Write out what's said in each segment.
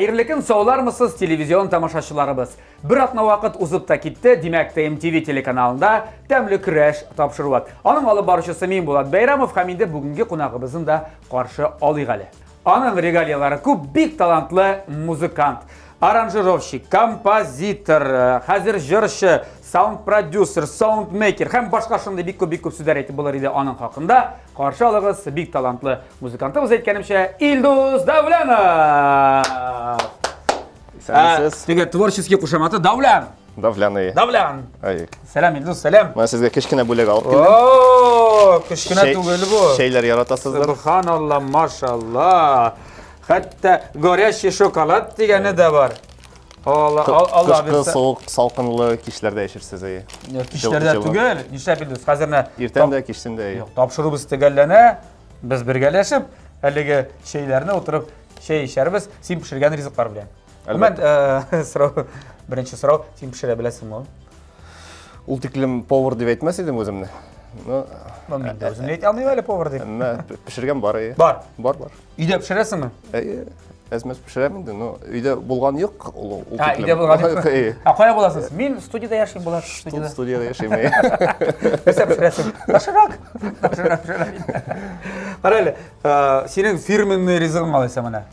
Hayırlıkın sağlar mısınız televizyon tamaşaçılarımız? Bir atma vakit uzup da gitti. Demek TMTV telekanalında Temli Kreş tapşırıvat. Anın alı barışısı men Bulat Bayramov haminde bugünkü konağımızın da karşı alıgalı. Anın regaliyaları көп big talantlı muzikant. Aranjirovщик, композитор, hazır jırşı, sound producer, sound maker hem başka şunda big көп süder eti bular idi anın hakkında. Karşı alığız big talantlı muzikantımız etkenimşe İlduz Davlanov. Сәлемсіз. Теге творческий кушаматы Davlan. Davlan. Davlan. Ай. Selam İlduz, selam. Мен сезгә кечкенә бүләк алып килдем. Oo, kışkına tugulu bu. Şeyler yaratасыздар. Subhanallah, maşallah. Hatta горящий şokolad degeni de var. Allah Кышкы bilsin. соғук, салкынлы кишләрдә яшәрсез. Kişlerde tugul, nişe bildiz. Hazırına Иртән дә, кичтән дә. yok, tapşırığımız tegellene, biz birgeleşip, әлеге şeylerine oturup şey işerimiz, sen pişirgen riziklar bilen. Ben birinci sırav, sen pişirebilesin mi? Ул тиклем повар дип әйтмәс идем үземне. Ну, Ben de özümle et anlayayım öyle povur değil. әмма пешергән бар. Var. Бар. İde pişiresin mi? Әзмәс пешерәм инде. Ну, өйдә булган юк. Ул Ha, İde bulgan yok. Ha, koya bulasınız. Min stüdyoda yaşayayım bular. Студияда яшәйм. Mesela pişiresin. Taşırak. Karayla, senin firmenli rizikın kalıysa bana.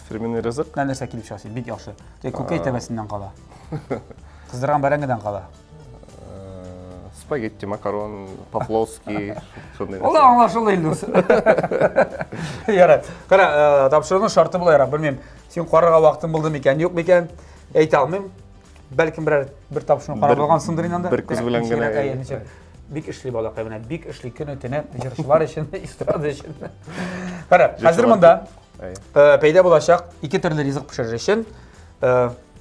Фирменный ризык. Ben de sekilip şahsiyim, bit yaxşı. Kökey tebesinden kala. Kızdırgan bərəngədən kala. Спагетти, макарон, павловский, şunday. Allah anlaşıldı İlduz. Yarat. Kara, tapşırığının şartı bula yarat. Bilmem, sen qarığa vaxtın buldun iken, yok iken, eyti almayım. Belki bir tapşırığını qarı bulgan sındır inanda. Bir kız bilen gene. Bik işli bala qaybına, bik işli gün ötene, jırışlar için, istirad için. Kara, hazır mında peyda bulaşaq, iki türlü rizik pişirir için.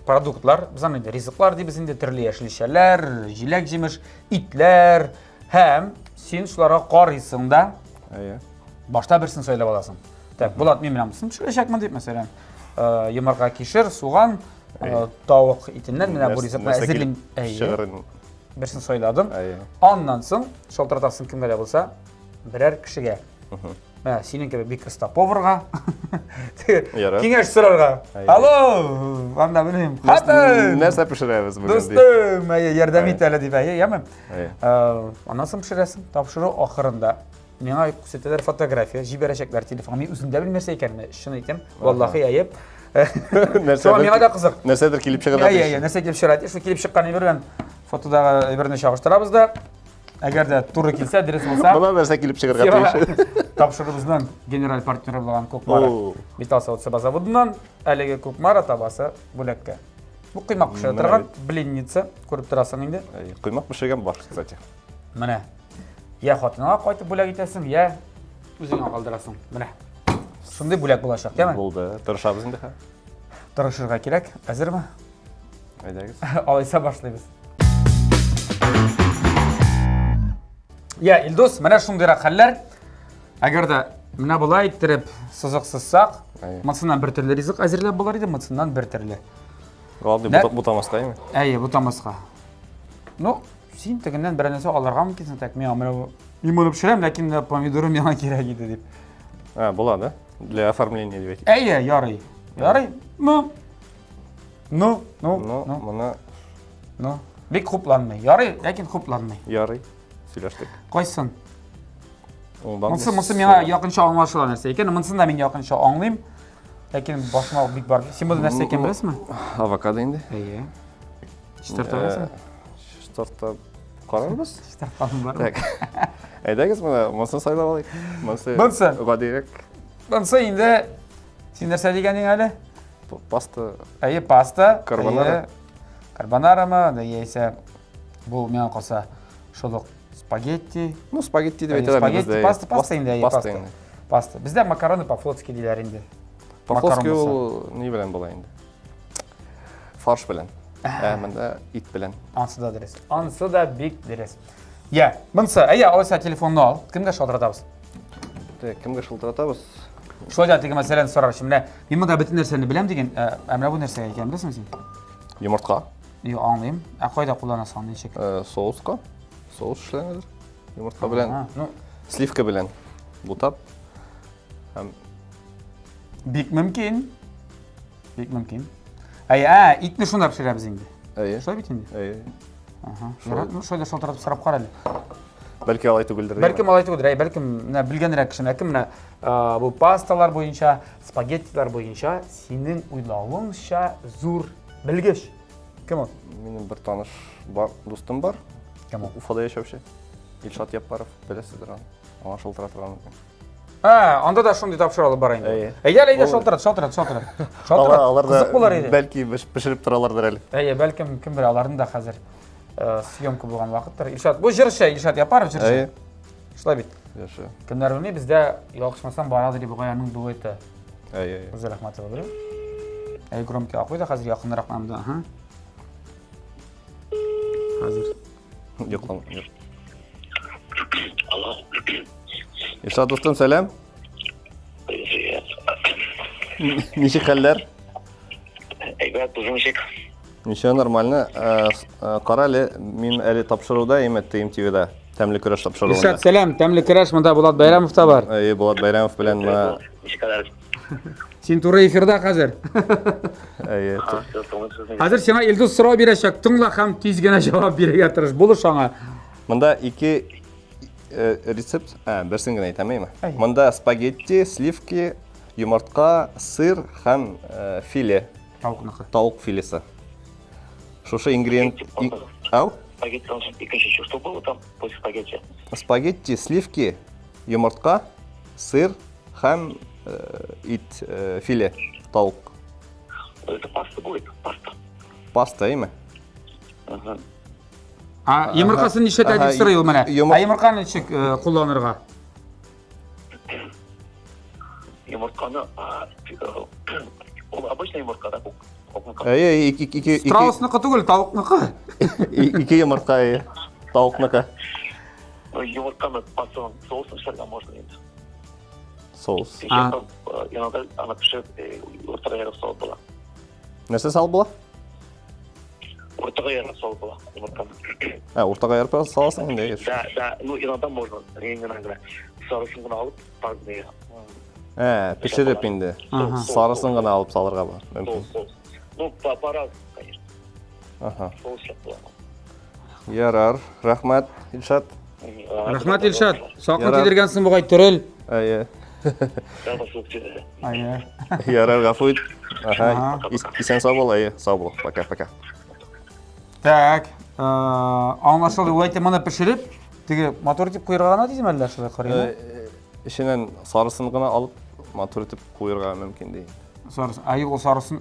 Produktlar, bizden indi riziklar diye bizim de türlü yeşilişerler, jilek jemiş, itler, hem sen şulara qarısında başta birisini söyle balasın. Tak, Bulat men bilen mısın? Pişirəcəkmi deyip mesela. Yumurta kişir, soğan, tavuk itinden mine bu rizikni әзірлейм. Birisini söyledim. Ondan soň şoltaratasın kim böyle bolsa birer kişiге. Senin gibi bir kısta povrga. Kengeş sorarga. Alo, anda bileyim. Нәрсә пешерәбез бүген? Dostum, yardım et hele diye yemem. Ondan soň pişiresin. Tapşırığı ahırında. Mena küçükler fotoğrafya, jiberəcəklər telefonumu üzündə bilmirsə ikən, şunu etim. Vallahi ayıp. Sonra mena da kızıq. Нәрсәдер килеп чыгып Нәрсә килеп чыгат? Şu килеп чыккан берген фотодагы берне чагыштырабыз да. Әгәр дә туры килсә, дөрес булса, Бuna нәрсә килеп чыгарга тиеш. Тапшырыбыздан генераль партнеры булган Кукмара Металл Савытсы заводунан әлеге Кукмара табасы бүләккә. Бу кыймак пешерә торган пленница, күреп торасың инде. Кыймак пешергән бар, кстати. Менә. Я хатынга кайтып бүләк итәсең, я үзеңә калдырасың. Менә. Шундый бүләк булачак, яме? Булды. Тырышабыз инде. Тырышырга кирәк. Әзерме? Әйдәгез. Алайса башлыйбыз. Ya İlduz, mana şundayrak haller. Agar da mana bulay ittirib sızıqsızsaq, mısından bir türlü rizik әзерләп bular idi, mısından bir türlü. Галды бутамаскаймы? Әйе, бутамаска. Ну, син тегеннән бер нәрсә алырга мөмкинсең, так мен моны пешерәм, ләкин помидорым яңа кирәк иде дип. Була да? Для оформления дип. Әйе, ярый. Ярый. Ну. Бик хупланмый. Ярый, ләкин хупланмый. Ярый. Сөйләштек. Кайсын? Ondan Мынсы миңа якынча аңлашыла нәрсә икән. Мынсын да мин якынча аңлыйм. Ләкин башыма бик бар. Син бу нәрсә икән беләсезме? Авокадо инде. Әйе. Чистартабызмы? Чистартап карарбыз. Чистартабым бар. Так. Әйдәгез, монысын сайлап алыйк. Монсы. Гадирәк. Монсы инде син нәрсә дигәнең әле? Паста. Әйе, паста. Карбонара. Карбонарамы, да яисә бу миңа калса шулык спагетти. Ну, спагетти дип әйтәләр бездә. Паста инде, паста. Бездә макароны по-флотски диләр инде. По-флотски ул ни белән була инде? Фарш белән. Монда ит белән. Ансы да дөрес. Ансы да бик дөрес. Я, монсы, әйе, алайса телефонны ал. Кемгә шалтыратабыз? Кемгә шалтыратабыз? Шулай да теге мәсьәләне сорар. Менә мин монда бөтен нәрсәне беләм дигән, әмма бу нәрсәгә икән беләсеңме син? Йомыртка. Юк, аңлыйм. Кайда кулланасың ничек? Соуска. Соус эшләнәдер. Йомыртка белән. Сливка белән. Бутап. Бик мөмкин. Bek mümkün. İtni şunda pişiremiz indi. Şöyle bit indi. Şöyle şoltaratıp sarap qara. Belki alay tuguldur. Belki malay tuguldur. Belki bilgenirek kişinin kim bu pastalar boyunca, spagettiler boyunca senin uylauınша zor bilgeç. Kim o? Benim bir tanış var, dostum var. Kim o? Ufada yaşavşı. İlşat Yapparov, bilesidir onu. Ama şoltaratır onu. Anda da şunday tapşırılı barayın. Iyi. Şoltarat. Alar Kızık bular idi. belki pişirip turalardır eli. Belki kim bir aların da hazır syomka bo'lgan vaqtdir. İlşat, bu jir şey, İlşat Yapparov jir şey. Şulay bit. Yaşa. Kimler bilmeyi bizde yoqishmasam baradi deb qo'yaning dueti. O'zi rahmat o'g'lim. Gromka qo'ydi, hozir yaqinroq namda. Hozir. Yok. Alo. İlşat dostum selam. Ничек хәлләр? Әйбәт, үзеңчек. Ничек нормально. Кара әле, мин әле тапшыруда, ТМТВда тәмле көрәш тапшыруында. İlşat selam, təmli kiraş mında Bulat Bayramov da var. Булат Байрамов белән Ничек Sen туры эфирда hazır. Hazır sana Ildoz soru berəcək. Tыңla ham tez gene cevap berəyə tırış. Bulur sana. Монда ике рецепт, берсен генә әйтәм, әйме? Монда спагетти, сливки, йомыртка, сыр һәм филе. Tavuknıqı. Тауык филесе. Шушы ингредиент. Ау? Спагетти, икенче что было там после спагетти? Спагетти, сливки, йомыртка, сыр һәм ит филе, тауык. Это паста будет, паста. Паста, әйме? Yumurqasını nişə tədib sırayıl mənə. Yumurqanı nişə kullanırğa? Yumurtkаны, ол обычный yumurtka да? Страусnıqı түгел, tavuknıqı. Ике йомыртка, тауыкныкы. Yumurtkаны пастаның соусын пішірген можно енді. Соус. Иногда она пішіріп, ортаға ярып салып бола. Нәрсе салып була? Ортаға ярып салып бола, yumurtkаны. Ортаға ярып саласың инде. Да, ну иногда можно, сарысын ғана алып, Пешеріп инде. Сарысын ғана алып салырға ба, мүмкін. Ну, по-разному, конечно. Соус жеп бола. Ярар, рахмат, Илшат. Рахмат Илшат. Сақын тедергенсің бұғай түріл. Ярар, ғафу ет. Исен сау бол, сау бол. Пока. Так, anlaşıldı. Олай теманы пішіріп, теге мотор етіп қойырғана дейсің әлі шылай қарайын? Ішінен сарысын ғана алып, мотор етіп қойырға мүмкін дейін. Sarısın. Ол sarısın.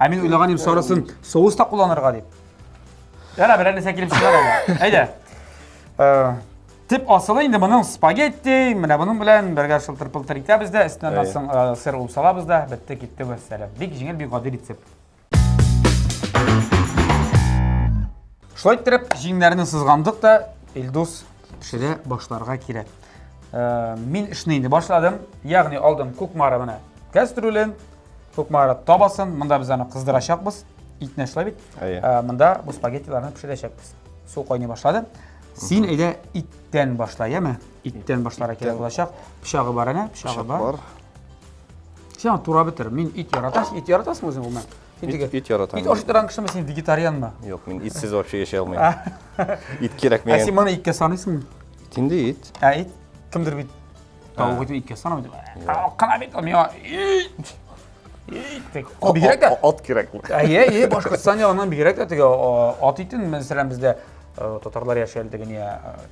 Мен ойлағаным sarısın соус та kullanırға деп. Яра, бір әлі сәкеліп шығар әлі. Әйді. Тип асылы енді бұның спагетти, міне бұның білән бірге шылтыр-пылтыр етеміз де, үстінен асын сыр ұлсалабыз да, бітті кетті өссәлем. Бек жеңіл, бек ғады рецепт. Шылай тұрып, жеңдерінің сызғандық да Ildoz пішіре башларға керек. Мен ішіне енді башладым, яғни алдым көкмары мұны кәстрүлін, көкмары табасын, мұнда біз аны қыздырашақпыз, итіне шылай бет. Мұнда бұл спагеттиларını пішірешекпіз. Су қойны башлады. Сен әйді иттен башлай, әмі? Иттен башлара керек болашақ. Пішағы бар әне? Пішағы бар. Сен тура бітір. Мен ит яратасың өзің бұл мән? Ит яратам. Ит ашыттырған кіші ме сен вегетариан ма? Жоқ, мен итсіз вообще ешей алмайым. Ит керек мен. Сен мұны итке санайсың? Тінде ит. Ит? Кімдір бейт? Тауық итін итке санамайды. Қана бейт, меға ит. Ол бігерек та? От керек. Башқұртстан жағынан бігерек та. Ат итін, мәселен бізде татарлар яшел деген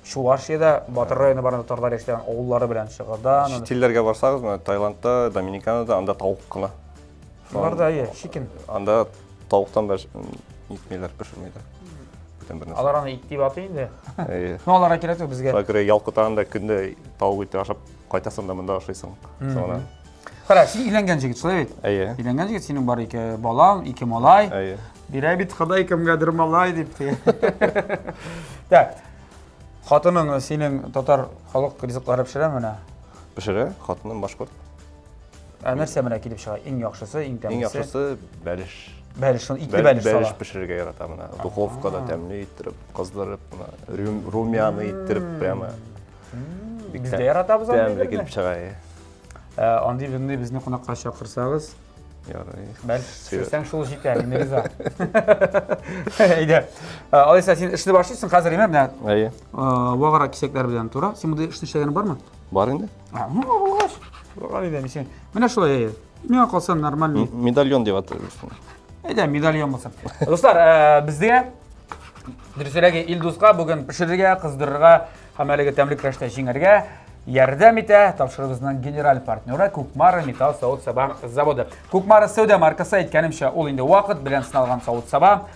Чувашияда, Батыр районы барында татарлар яшелген ауыллары білән шығырдан. Шетелдерге барсағыз, Таиландта, Доминиканада, анда тауық қына. Оларда шикен. Анда тауықтан итмейлер, пішірмейлер. Алар аны ит деп аты енді. Алар әкеледі бізге. Көре ялқытағанда күнде тауық итті ашап қайтасың да мұнда ашайсың. Қара, сен үйленген жігіт, шылай бет? Үйленген жігіт, сенің бар 2 балам, 2 малай. Бірәй бет қадай кімгәдір малай депті. Қатының сенің татар халық ризықлары пішірі мәне? Пішірі, қатының башқұрт. Нәрсе мәне келіп шыға? Ең яқшысы, ең тәмісі? Ең яқшысы бәліш. Бәліш, итлі бәліш сала? Бәліш пішірге яратамын. Духовкада тәмлі иттіріп, қыздырып, румяны иттіріп, прямо. Бізде яратабыз тәмлі келіп шыға. Аңды бізді қонаққа шақырсағыз, Ярый. Бәл, сөйлесең шул җитә, мин риза. Әйдә. Алайса, син эшне башлыйсың хәзер име? Менә Әйе. вагыра кисәкләр белән тура. Син монда эшне эшләгән бармы? Бар инде. Ну, булгач. Булган иде мисен. Менә шулай әйе. Миңа калса нормальный. Медальон дип атыйбыз. Әйдә, медальон булсын. Достар, бездә дөресрәге Илдуска бүген пешерергә, кыздырырга һәм әлеге тәмле крашта җиңәргә ярдәм итә тапшырыбызның генераль партнеры Кукмара металл савыт-саба заводы. Кукмара сәүдә маркасы әйткәнемчә, ул инде вакыт белән сыналган савыт-саба,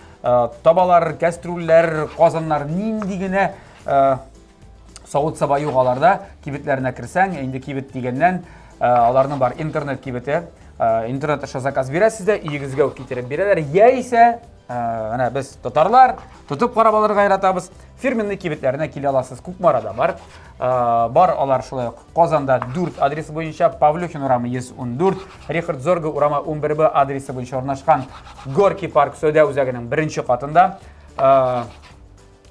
табалар, кастрюльләр, казаннар нинди генә савыт-саба югаларда кибетләренә керсәң, инде кибет дигәннән аларның бар интернет кибете. Интернет аша заказ бирәсез дә, өегезгә үк китереп бирәләр. Яисә, әнә без татарлар тотып карап алырга яратабыз. Фирменный кибетләренә килә аласыз. Кукмарада бар. Бар алар шулай ук Казанда 4 адресы буенча, Павлюхин урамы 114, Рихард Зорга урамы 11Б адресы буенча урнашкан Горький парк сәүдә үзәгенең 1-нче катында.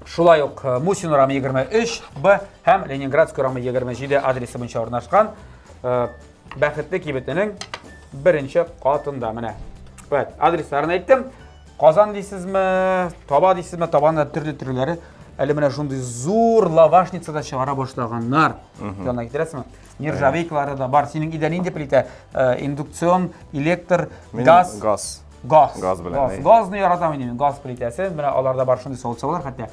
Шулай ук Мусин урамы 23Б һәм Ленинградский урамы 27 адресы буенча урнашкан бәхетле кибетенең 1-нче катында менә. Evet, адресларын әйттем. Казан дисезме, Таба дисезме, Табанда төрле-төрлеләре. Әле менә шундый зур лавашницада чыгара башлаганнар. Янына китерәсезме? Нержавейкалары да бар. Синең идән инде плита, индукцион, электр, газ. Газ белән. Газны яратам инде мин, газ плитасы. Менә аларда бар шундый савыт-сабалар, хәтта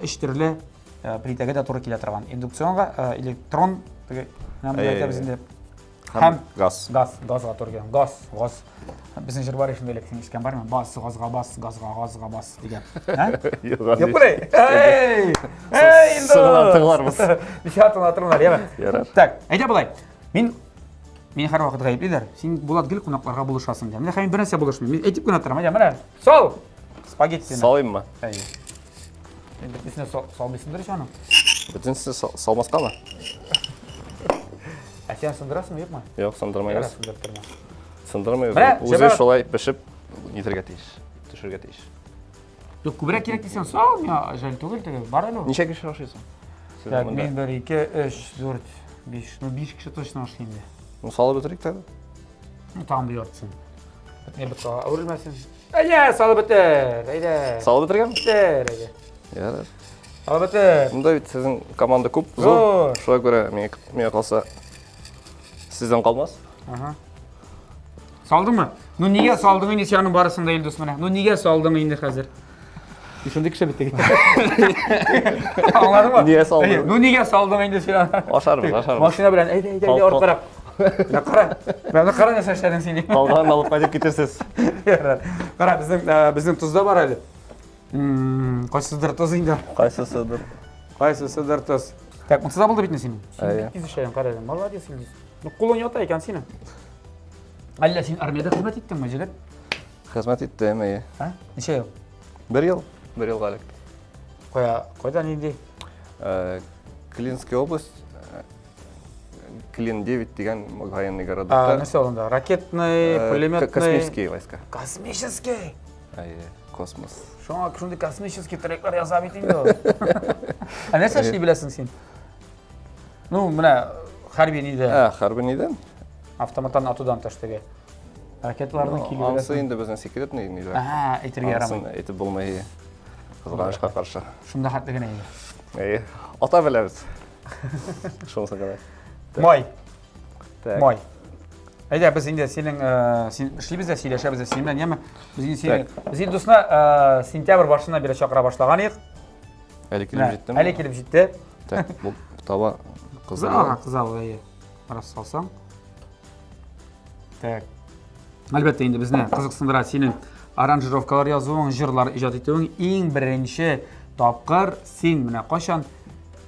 3 төрле плитәгә дә туры килә торган. Индукционга, электрон, әйтәбез инде. Һәм газга туры килгән. Газ. Безнең җыр бар шундый электр ишкән бармы? Газга бас дигән. Юк булай. Эй, инде. Сынатыңларбыз. Бишатыңлар, яме. Ярар. Так, әйдә булай. Мин һәр вакыт гаеплидер. Син Булат гел кунакларга булышасың дим. Менә һәм бер нәрсә булышмый. Мин әйтеп кенә торам. Менә сал. Спагеттини. Салыйммы? Әйе. Инде бисне сал бисендер җаным. Бөтенсе салмаскамы? Сен сындырасыңмы, юкмы? Юк, сындырмайбыз. Сындыртырма. Сындырмайбыз. Үзе шулай пешеп нитергә тиеш. Төшергә тиеш. Юк, күбрәк кирәк дисәң, сал, миңа жәл түгел теге. Бар әле. Ничә кеше ашыйсың? Так, мин 1, 2, 3, 4, 5. Ну 5 кеше точно ашый инде. Ну салып бетерик тә. Ну тагын бер яртысын. Не бит әүрелмәсен. Әйдә, салып бетер. Әйдә. Салып бетергәнме? Бетер, әйдә. Ярар. Салып бетер. Монда бит сезнең команда күп, зур. Шуңа күрә миңа калса сездән калмас. Ага. Салдыңмы? Ну нигә салдың инде синың барысында Илдус менә? Ну нигә салдың инде хәзер? Шундый кеше бит. Аңладыңмы? Нигә салдың? Ну нигә салдың инде сиңа? Ашарбыз. Машина белән әйдә аркарак. Менә кара. Менә кара нәрсә эшләдең син. Калган алып кайтып китерсез. Кара, безнең тузда бар әле. Кайсыдыр туз инде. Кайсыдыр туз. Так, монда булды бит син. Әйе. Изешәйен карадым. Молодец Илдус. Ну кулың ята икән синең. Әллә син армиядә хезмәт иттеңме, җегет? Хезмәт иттем, әйе. Ничә ел? 1 ел. 1 елга элек. Кайдан инде? Клинская область. Клин 9 дигән военный городта. Нәрсә алында? Ракетный, пулеметный, космические войска. Космический. Әйе, космос. Шуңа шундый космический трекклар яза бит инде. Нәрсә эшли беләсең син? Ну, менә хәрби нидә? Хәрби нидән? Автоматтан атудан таштыгы. Ракетларның килүе. Ансы инде безнең секретный нидә. Әйтергә ярамый. Әйтеп булмый. Кызганычка каршы. Шунда хәтле генә инде. Әйе. Ата беләбез. Шунысы гына. Май. Май. Әйдә, без инде синең син эшлибез дә сөйләшәбез дә син белән, яме? Без Илдусны сентябрь башында бирә чакыра башлаган идек. Әле килеп җиттем. Әле килеп җитте. Так, бу таба кызыл, әйе. Раз салсаң. Так. Әлбәттә инде безне кызыксындыра синең аранжировкалар язуың, җырлар иҗат итүең иң беренче тапкыр син менә кайчан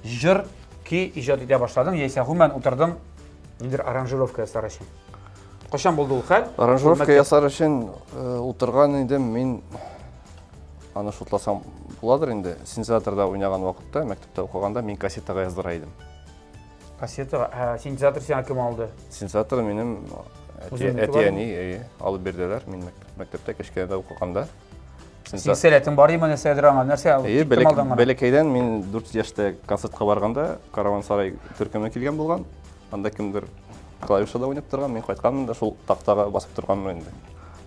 җыр ки иҗат итә башладың, яисә гомумән утырдың нидер аранжировка ясар өчен. Кайчан булды ул хәл? Аранжировка ясар өчен утырган идем мин. Аны шутласам буладыр инде. Синтезаторда уйнаган вакытта, мәктәптә укыганда мин кассетага яздыра идем. Кассета, синтезатор сиңа кем алды? Синтезатор минем әтияни алып бирделәр. Мин мәктәптә кечкенәдә укыганда. Син сәләтең бар именно сәдираңа нәрсә? Бәләкәйдән мин 4 яшьтә концертка барганда, Караван сарай төркеме килгән булган. Анда кимдер клавишада ойнап тұрған, мен қайтқанмын да шул тақтаға басып тұрғанмын енді.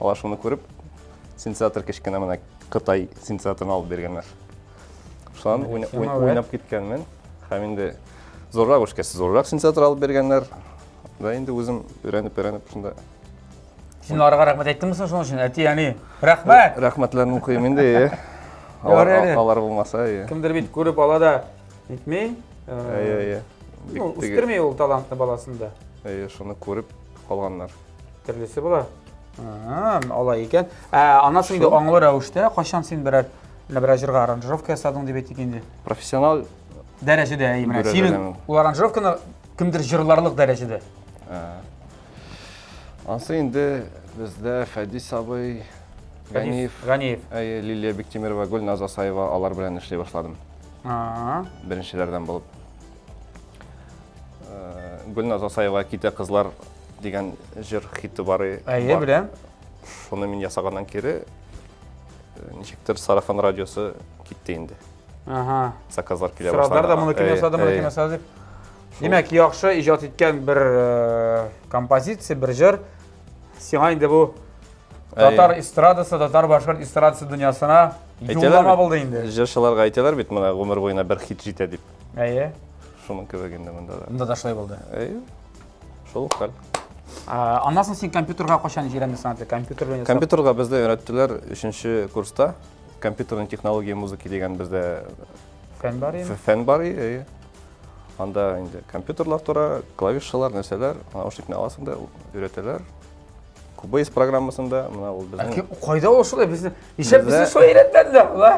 Алар шуны көріп, синтезатор кешкенде мына Қытай синтезаторын алып бергенler. Шулан ойнап кеткенмен, һәм инде зоррак өшкәсе зоррак синтезатор алып бергенler. Да инде өзім өйрәнеп шунда. Син аларга рәхмәт әйттеңме шуның өчен? Әти, яни, рәхмәт. Рәхмәтләрен укыйм инде. Алар булмаса, кемдер бит күреп ала да әйтмей. Үстермей ул талантлы баласында. Шуны күреп калганнар. Төрлесе була. Алай икән. Анасы инде аңлы рәвештә кайчан син берәр җырга аранжировка ясадың дип әйтик инде. Профессионал дәрәҗәдә, менә синең ул аранжировканы кемдер җырларлык дәрәҗәдә. Ансы инде бездә Фәдис абый, Ганиев, Лилия Бектимирова, Гөлназ Асаева алар белән эшләй башладым. Беренчеләрдән булып. Гөлназ Асаева «Китә кызлар» дигән җыр хиты бары. Беләм. Шуны мин ясаганнан кире ничектер Сарафан радиосы китте инде. Заказлар килә башлады. Сраздар да моны кем ясады? Димәк, яхшы иҗат иткән бер композиция, бер җыр. Сиңа инде бу татар эстрадасы, татар башкорт эстрадасы дөньясына юллама булды инде. Җырчыларга әйтәләр бит, моны гомер буена бер хит җитә дип. Шуның кебегендә монда да. Монда да шулай булды. Шул хәл. Аннан син компьютерга качан җирәндең компьютер белән? Компьютерга бездә өйрәттеләр 3нче курста. Компьютерның технология музыка дигән бездә фән бар. Анда инде компьютерлар тора, клавишалар, нәрсәләр, наушникны аласың да өйрәтәләр. Cubase программасында мына ул безнең. Кайда ул шулай безне? Ишәп безне шулай өйрәтмәделәр, ла?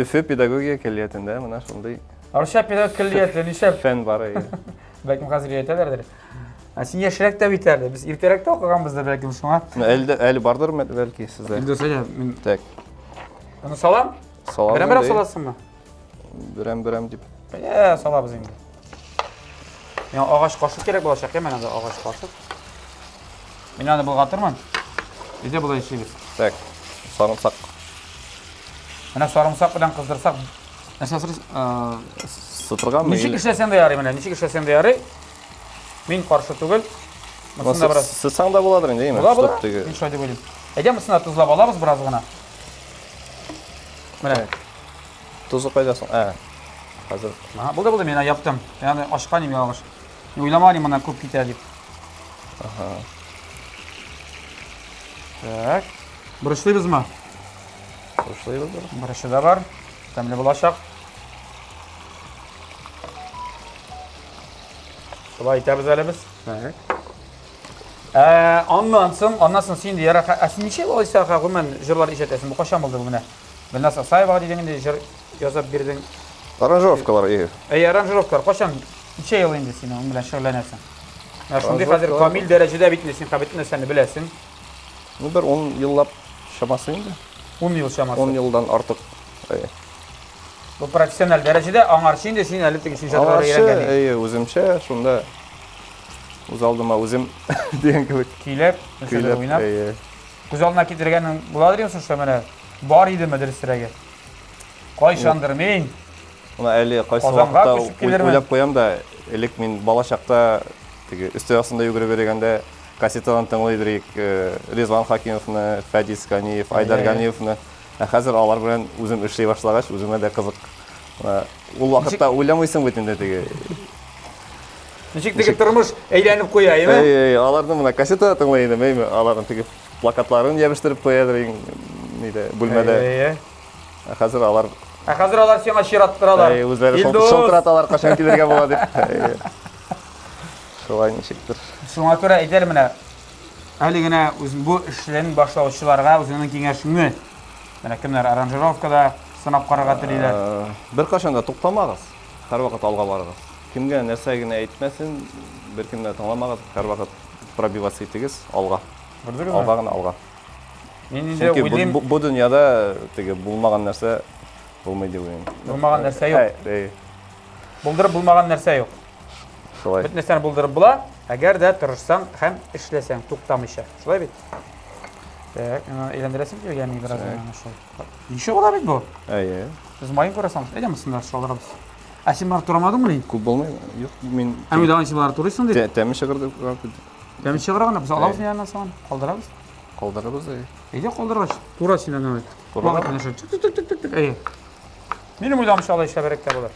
Өфе педагогия кәлиятендә мына шундый. Арча педагог кәлиятендә ишәп фән бар. Бәлкем хәзер өйрәтәләрдер. Син яшьрәк тә бит әле. Без иртәрәк тә укыганбыз да бәлкем шуңа. Әле бардыр бәлки сездә. Инде сөйлә, мин Так. Аны салам? Салам. Берәм саласыңмы? Берәм дип. Салабыз инде. Мен агач кашык кирәк булачак, менә анда агач кашык. Мин аны булгатырмын. Иде булай эшлибез. Так. Сарымсак. Менә сарымсак белән кыздырсак, сытырганмы? Ничек эшләсәң дә ярый менә, ничек эшләсәң дә ярый. Мин каршы түгел. Монда бераз сытсаң да буладыр инде, әйме? Мин шулай дип уйлыйм. Әйдә, монда тузлап алабыз бераз гына. Менә. Тузы кайдасың? Хәзер. Булды, мен яптым. Яны ашкан идем агач. Уйламадым монда күп китә дип. Так. Бурышлыйбызмы? Бурышлыйбыз. Бурышы да бар. Тәмле булачак. Шулай итәбез әле без. Аннан соң син дияр, син ничә алайса гомумән җырлар ишәтәсең? Бу качан булды бу менә? Гөлназ Асаева дигәндә җыр язып бирдең. Аранжировкалар. Аранжировкалар качан? Ничә ел инде син ул белән шөгыльләнәсең? Шундый хәзер камил дәрәҗәдә бит син хәбәт нәрсәне беләсең. Бер 10 еллап шамасы инде. 10 ел шамасы. 10 елдан артык. Бу профессиональ дәрәҗәдә аңарчы инде син әле теге синтезаторга өйрәнгән. Үземчә шунда үз алдыма үзем дигән кебек көйләп, уйнап. Күз алдына китергәнең буладыр инде шушы менә бар иде мәдрәсәгә. Кайчандыр мин. Мына әле кайсы вакытта уйлап куям да, элек мин бала чакта теге өстәл астында йөгереп йөргәндә кассетадан тыңлый Резван Хакимовны, Фәдис Ганиев, Айдар Ганиевны. Хәзер алар белән үзем эшли башлагач, үземә дә кызык. Ул вакытта уйламыйсың бит инде теге. Ничек теге тормыш әйләнеп куя, әйме? Аларны мына кассетада тыңлый идем, әйме? Аларның теге плакатларын ябыштырып куядыр инде бүлмәдә. Хәзер алар сиңа чираттыралар. Үзләре шалтыраталар кашан килергә була дип. Шулай ничектер. Шуңа күрә әйтәләр менә әле генә үзен бу эшләрен башлаучыларга үзенең киңәшеңне менә кемнәр аранжировкада сынап карарга телиләр. Бер кашан да туктамагыз. Һәрвакыт алга барыгыз. Кимгә нәрсә генә әйтмәсен, бер кемне тыңламагыз, һәрвакыт пробиваться итегез алга. Алга гына алга. Мин инде уйлыйм, бу дөньяда теге булмаган нәрсә булмый дип уйлыйм. Булмаган нәрсә юк. Булдырып булмаган нәрсә юк. Шулай. Бит нәрсәне булдырып була, әгәр дә тырышсаң һәм эшләсәң туктамыйча. Шулай бит. Так, әйләндерәсең дип, ягъни бераз аны шул. Ничә була бит бу? Әйе. Без майын күрәсәң, әйдәме сыннар шалдырабыз. Ашимар турамадың мы? Көп болмай, жоқ, мен Әмі даған шимар турайсың деп. тәмі шығырды Дәмі шығырағанда біз алабыз яғына саған, қалдырамыз. қалдарабыз. Еде қалдырғаш, тура сенен өйт. Тура. Уақытын ашыр, түк. Менің ойламыша алай шәбәректе болар.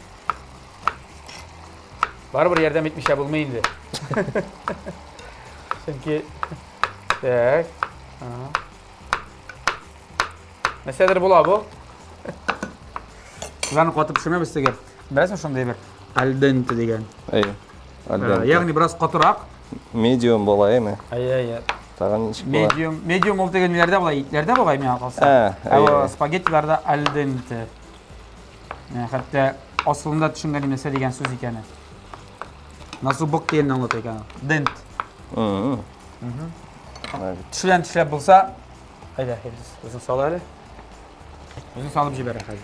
Бары бір ярдам етмеше болмайынды. Çünkü tak. Nesedir bu la bu? Ulanı qatı pişirme biz teger. Bilesmi şunday bir al dente degen. Яғни biraz қатырақ. Medium bola эми. Ай. Таган ишик бола. Medium ол деген нелерде бола, итлерде бола мен қалса. Ава спагеттиларда al dente. Hatta aslında düşünгән нәрсә дигән сүз икән. Nasıl bok дигәнне аңлата икән. Dent. Tişlep bulsa, haydi özün sal hadi. Özün salıp jiberer hadi.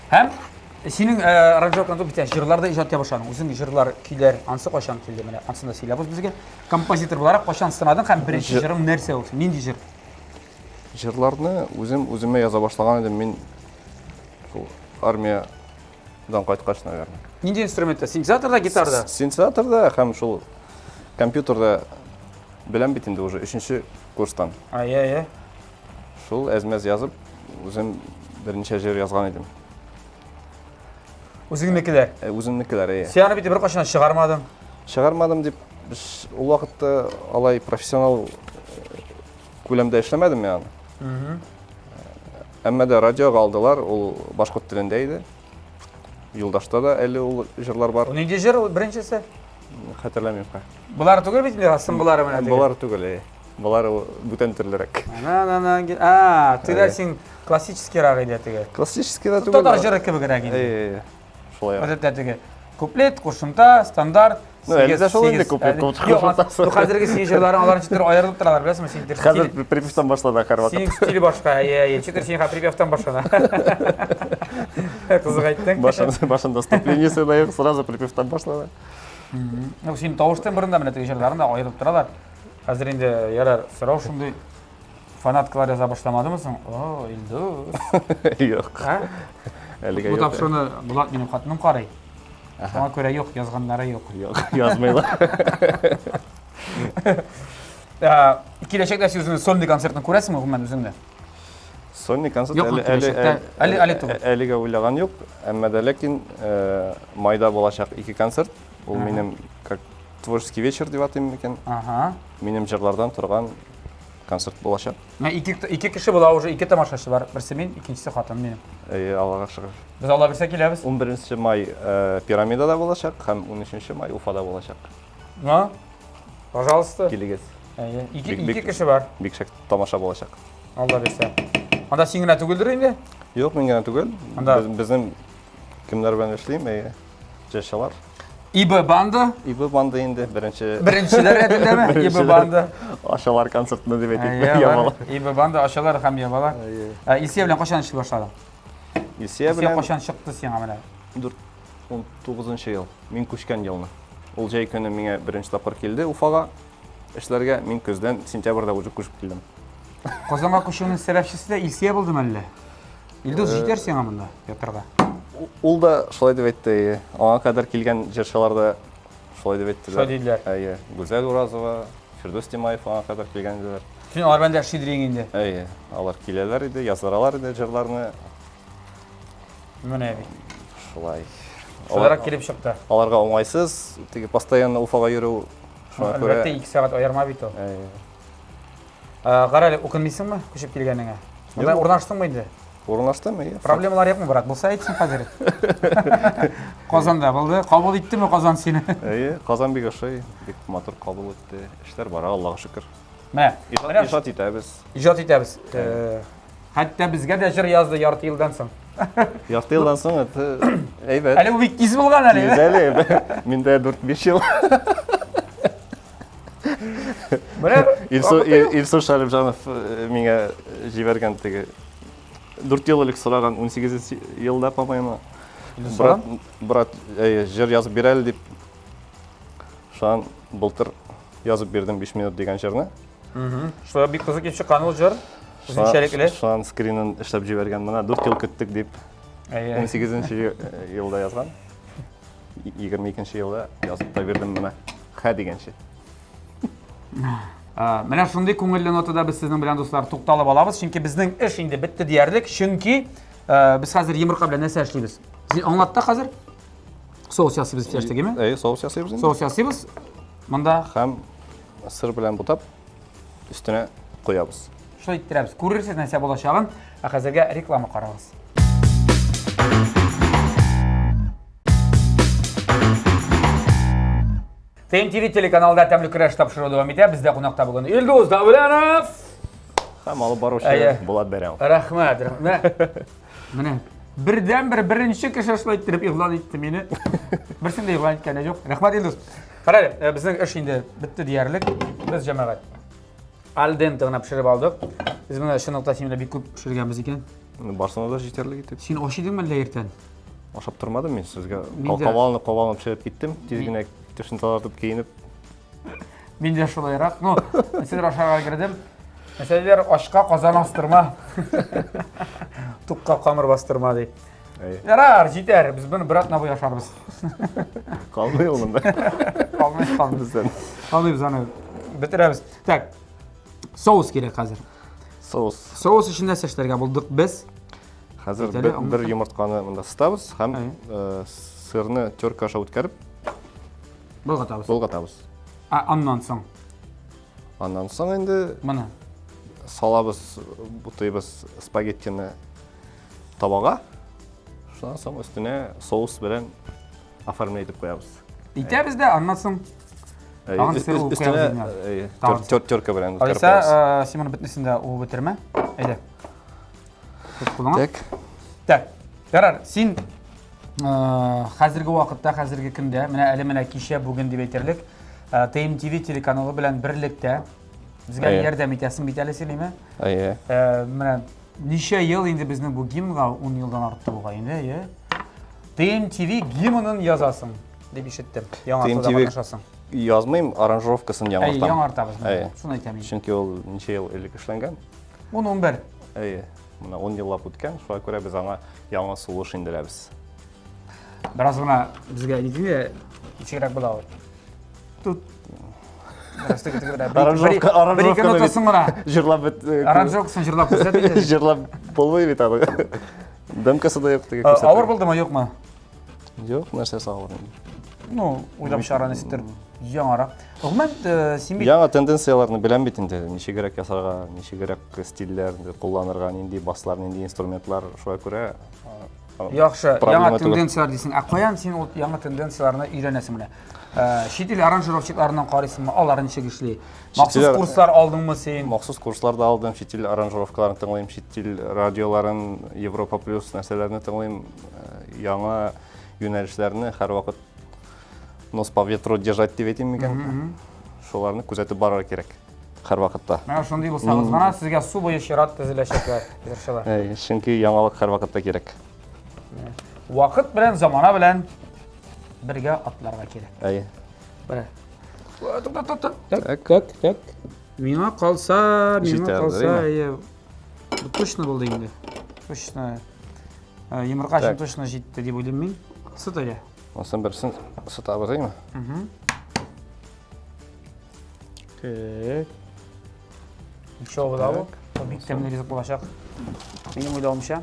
Hem senin aranjörkanda bir tane jırlarda icad yapışan, uzun jırlar, kiyler, ansı koşan kildi mene, ansında siylabız bizge. Kompozitor olarak koşan sınadın, hem birinci jırım nerse olsun, nindi jır? Jıрларны өзіме яза башлаган едім, мен армиядан қайтқаш, наверное. Нинди инструментте? Синтезаторда, гитарда? Синтезаторда, һәм шул компьютерда беләм бит инде уже 3-нче курстан. Шул әзмәз язып, үзем берничә җыр язган идем. Үзеңнекеләр? Үземнекеләр, Сен бит бер кашан чыгармадың? Чыгармадым дип, ул вакытта алай профессионал күләмдә эшләмәдем мен. Әмма дә радиога алдылар, ул башкорт телендә иде. Юлдашта да әле ул җырлар бар. Нинди җыр ул беренчесе? Хәтерләмим. Булар түгел бит инде, асын булар менә. Булар түгел, Булар бүтән төрлерәк. Тегеләр син классический рак иде теге. Классический да түгел. Татар җыры кебегрәк иде. Шулай. Гадәттә теге куплет, кушымта, стандарт. Әле дә шулай инде куплет, кушымта. Хәзерге син җырларың алар читер аерылып торалар, беләсеңме син? Хәзер припевтан башлады һәр вакыт. Синең стиле башка, читер син припевтан башлана. Кызык әйттең. Башында вступлениесе да сразу припевтан башлады. Син тавыштан борында менә теге җырларың да аерылып торалар. Хәзер инде ярар сорау шундый фанаткалар яза башламадымы соң? О, Илдус. Юк. Әлегә юк. Бу тапшырны Булат минем хатыным карый. Шуңа күрә юк, язганнары юк. Юк, язмыйлар. Киләчәктә син үзеңнең сольный концертны күрәсеңме гомумән үзеңдә? Сольный концерт әле түгел. Әлегә уйлаган юк, әмма дә ләкин майда булачак 2 концерт. Ул минем как творческий вечер дип атыйм икән. Минем җырлардан торган концерт булачак. Ике кеше була уже, 2 тамашачы бар. Берсе мин, икенчесе хатын минем. Аллага шөкер. Без Алла берсә киләбез. 11 май пирамидада булачак һәм 13 май Уфада булачак. Пожалуйста. Килегез. Ике кеше бар. Бик шәк тамаша булачак. Алла берсә. Анда син генә түгелдер инде? Юк, мин генә түгел. Безнең кемнәр белән эшлим, җырчылар. ИБ банда? ИБ банда инде Беренчеләр рәтендәме? ИБ банда. Ашалар концертны дип әйтик, ябалар. ИБ банда ашалар һәм ябалар. Илсия белән кашан эшли башладың? Илсия белән кашан чыкты сиңа менә? 19 ел. Мин күчкән елны. Ул җәй көне миңа беренче тапкыр килде Уфага эшләргә. Мин көздән сентябрьдә уже күчеп килдем. Казанга күчүнең сәбәпчесе дә Илсия булдымы әллә? Илдус җитәр сиңа монда ятырга. Ул да шулай дип әйтте. Аңа кадәр килгән җырчылар да шулай дип әйттеләр. Шулай диделәр. Гүзәл Уразова, Фирдус Тимаев аңа кадәр килгәннәр. Син алар белән дә эшлидең инде. Алар киләләр иде, язаралар иде җырларны. Менә бит. Шулай. Шуларга килеп чыкты. Аларга уңайсыз, теге постоянно Уфага йөрү. Шуңа күрә. Әлбәттә 2 сәгать аерма бит ул. Гарали, укынмыйсыңмы күчеп килгәнеңә? Монда урнаштыңмы инде? Урнаштым, Проблемалар юкмы, брат? Булса әйтсен хәзер. Казанда булды. Кабул иттеме Казан сине? Казан бик ошый, бик матур кабул итте. Эшләр бара, Аллага шөкер. Мә, ижад итәбез. Ижад итәбез. Хәтта безгә дә җыр язды ярты елдан соң. Ярты елдан соң, әйбәт. Әле бу бик тиз булган әле. Әле, миндә 4-5 ел. Илсур Шарипҗанов миңа җибәргән теге 4 ел элек сораган 18 елда, по-моему. Брат, җыр язып бир әле дип. Шуан былтыр язып бирдем 5 минут дигән җырны. Шулай бик кызык килеп чыккан ул җыр. Үзенчәлекле. Şu an screen'in işlep jibergen bana 4 yıl küttük deyip 18-nji yılda yazgan. 22-nji yılda yazıp da verdim bana. Ha degençe. Менә шундый күңелле нотада без сезнең белән дуслар тукталып алабыз, чөнки безнең эш инде бетте диярлек, чөнки без хәзер йомырка белән нәрсә эшлибез? Син аңлатта хәзер? Соус ясыйбыз иптәштәгеме? Соус ясыйбыз инде. Соус ясыйбыз. Монда Һәм сыр белән бутап üstüne koyabız. шулай иттерәбез. Күрерсез нәрсә булачагын, ә хәзергә реклама карагыз. TMTV телеканалда тәмле көрәш тапшыру дәвам итә. Бездә кунакта бүген Илдус Давленов. Һәм алып баручы Булат Бәрәмов. Рәхмәт. Менә бердән-бер беренче кеше шулай иттереп игълан итте мине. Берсендә игълан иткәне юк. Рәхмәт Илдус. Карале, безнең эш инде бетте диярлек. Без җәмәгать Alden тыгына пешереп алдык. Без моны шунлыкта син белән бик күп пешергәнбез икән. Барсынада җитәрлек итеп. Син аш идеңме әллә иртән? Ашап тормадым мен сезгә. Калкавалны пешереп киттем. Тиз генә төшен талатып киенеп. Мин дә шулайрак. Ну, сез ашарга кирдем. Мәсәләр ашка казан астырма. Тукка камыр бастырма ди. Ярар, җитәр. Без моны бер атна буе ашарбыз. Калмый ул монда. Калмый. Калмыйбыз аны. Бетерәбез. Так. Соус кирәк хәзер. Соус өчен нәрсә эшләргә булдык без? Хәзер бер йомыртканы монда сытабыз һәм сырны терка аша үткәреп болгатабыз. Аннан соң. Аннан соң инде Моны салабыз, бутыйбыз спагеттины табага. Шуннан соң өстенә соус белән оформлять итеп куябыз. Итәбез дә аннан соң. Üstüne törka белән үткәреп куябыз. Алайса, Симон битнесендә ул бетермә. Әйдә. Так. Ярар, син хәзерге вакытта, хәзерге көндә, менә кичә бүген дип әйтерлек, TMTV телеканалы белән берлектә безгә ярдәм итәсең бит әле сөйлиме? Менә ничә ел инде безнең бу гимнга 10 елдан артты буга инде, TMTV гимнын язасың дип ишеттем. Яңа суда катнашасың. Язмыйм, аранжировкасын яңартам. Яңартабыз. Шуны әйтәм. Чөнки ул ничә ел элек эшләнгән? 10-11. Мына 10 еллап үткән, шуңа күрә без аңа яңа сулыш индерәбез. Бераз гына безгә нидә кичерәк була ул. Тут Жырлап бит. Аранжировкасын жырлап күрсәт. Жырлап булмый бит аны. Дәмкасы да юк диге күрсәт. Авыр булдымы, юкмы? Юк, нәрсәсе авыр инде. Ну, уйлап чыгарган истер яңарак. Гомумән, син бит яңа тенденцияларны беләм бит инде. Ничегрәк ясарга, ничегрәк стильләрне кулланырга, нинди баслар, нинди инструментлар, шуңа күрә яхшы, яңа тенденциялар дисең. Каян син ул яңа тенденцияларны өйрәнәсең менә? Шит ил аранжировщикларынан карыйсыңмы? Алар ничек эшли? Махсус курслар алдыңмы син? Махсус курслар да алдым. Шит ил аранжировкаларын тыңлыйм, шит ил радиоларын, Европа плюс нәрсәләрне тыңлыйм. Яңа юнәлешләрне һәр вакыт нос по ветру держать дип әйтим микән? Шуларны күзәтеп барырга кирәк һәр вакытта. Менә шундый булсагыз гына сезгә су буе чират төзеләчәкләр, язучылар. Чөнки яңалык һәр вакытта кирәк. Вакыт белән, замана белән бергә атларга кирәк. Бер. Так. Миңа калса, точно булды инде. Точно. Йомырка өчен точно җитте дип уйлыйм мин. Сыт әле. Сон берсен сытабыз, әйме? Так. Ничего булабы? Бик тәмле ризык булачак. Минем уйлавымча.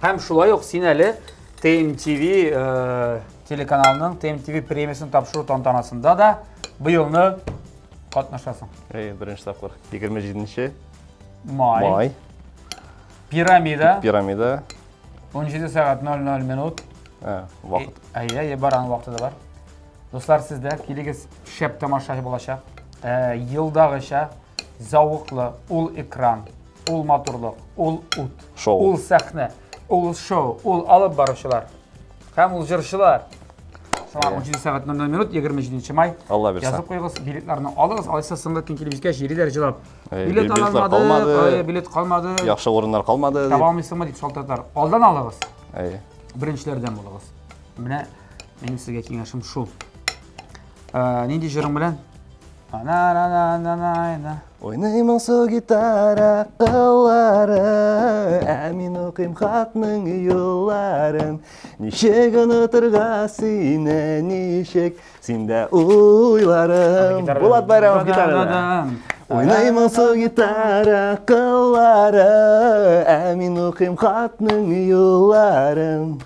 Һәм шулай ук син әле TMTV телеканалының TMTV премиясын тапшыру тантанасында да быелны катнашасың. Беренче тапкыр 27 май. Пирамида. 17 сәгать 00 минут. Вакыт. Баран вакыты да бар. Дуслар, сездә килегез шәп тамаша булачак. Елдагыча зауыклы ул экран, ул матурлык, ул ут, ул сәхнә, ул шоу, ул алып баручылар. Һәм ул җырчылар. Шуңа 17 сәгать 00 минут 27 май. Язып куйгыз, билетларны алыгыз. Алайса соңгы көн килебезгә җириләр җылап. Билет алмады, билет калмады. Яхшы урыннар калмады. Табалмыйсыңмы дип шалтыратар. Алдан алыгыз. Беренчеләрдән булыгыз. Менә минем сезгә киңәшем шул. Нинди җырың белән Na. Ойнаймын со гитара қыллары, әмин оқим хатның юлларын. Нишек ұнытырға сине нишек, синде ойларым. Болат Байрамов гитарада. Ойнаймын со гитара қыллары, әмин оқим хатның юлларын.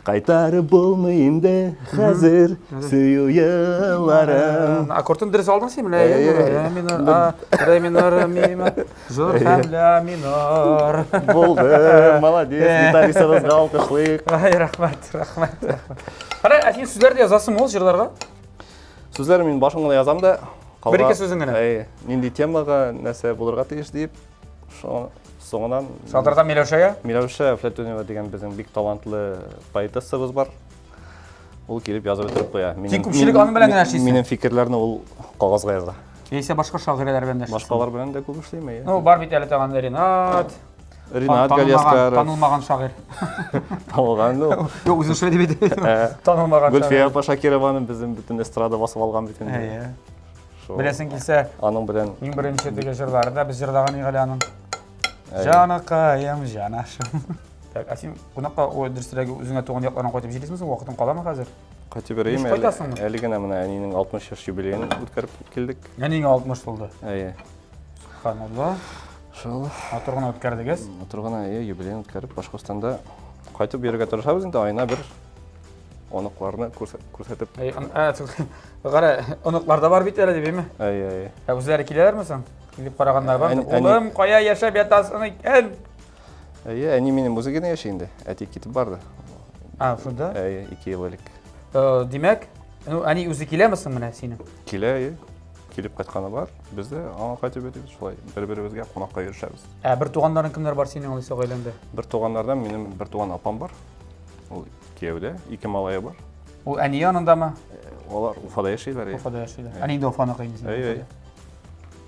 Қайтарып болмайымды қазір сүйу йылларын. Аккордтың дұрыс алдың сен? Ре минор, ми мажор, һәм ля минор. Болды, молодец, гитаристарымызға алқышлайық. Ай, рахмет. Қара, сен сөздерді жазасың ол жырларға? Сөздер мен башыңғыда язам да. Бір-екі сөзің ғана? Нендей темаға нәрсе болырға тегіш deyip, соңынан... Салдардан Милеушаға? Милеуша Флетунева деген біздің бик талантлы поэтессыбыз бар. Ол келіп жазып өтіріп қоя. Тек көпшілік аның білән генә эшлисең? Менің фикерлерні ол қағазға яза. Есе башқа шағиралар белән дә эшлисең? Башқалар белән дә көп эшлейме? Ну, бар бит әле тагын Ринат. Ринат Галиаскаров. Танылмаган шагыйрь. Танылган, ну. Юк, үзен шулай дип әйтә. Танылмаган шагыйрь. Гөлфия апа Шакированы біздің бүтін эстрада басып алған битен. Беләсең килсә, аның белән иң беренче теге җырлары да без җырлаган иде аның. Жанакаем, жанашым. Так, син кунакка о дөресрәге үзеңә туган якларына кайтып җилисеңме, вакытың каламы хәзер? Кайтып берейм әле генә менә әнинең 60 яшь юбилеен үткәреп килдек. Әнинең 60 булды. Субханалла. Шул. Атырган үткәрдегез. Атырган юбилеен үткәреп Башкортстанда кайтып йөрергә тырышабыз инде айына бер оныкларны күрсәтеп. Кара, оныклар да бар бит әле дибеме? Үзләре киләләрме соң? Килеп караганнар бар. Улым, кая яшәп ятасың икән? Әни минем музыканы яшәйнде. Әти китеп барды. Шунда? 2 ел элек. Димәк, әни үзе киләме соң менә синең? Килә, килеп кайтканы бар. Без дә аңа кайтып әйтәбез, шулай бер-беребезгә кунакка йөришәбез. Бер туганнарың кемнәр бар синең алайса гаиләңдә? Бер туганнардан минем бер туган апам бар. Ул Киевдә, 2 малае бар. Ул әни янындамы? Алар Уфада яшәйләр. Уфада яшәйләр. Әни дә Уфаны кыйнысың.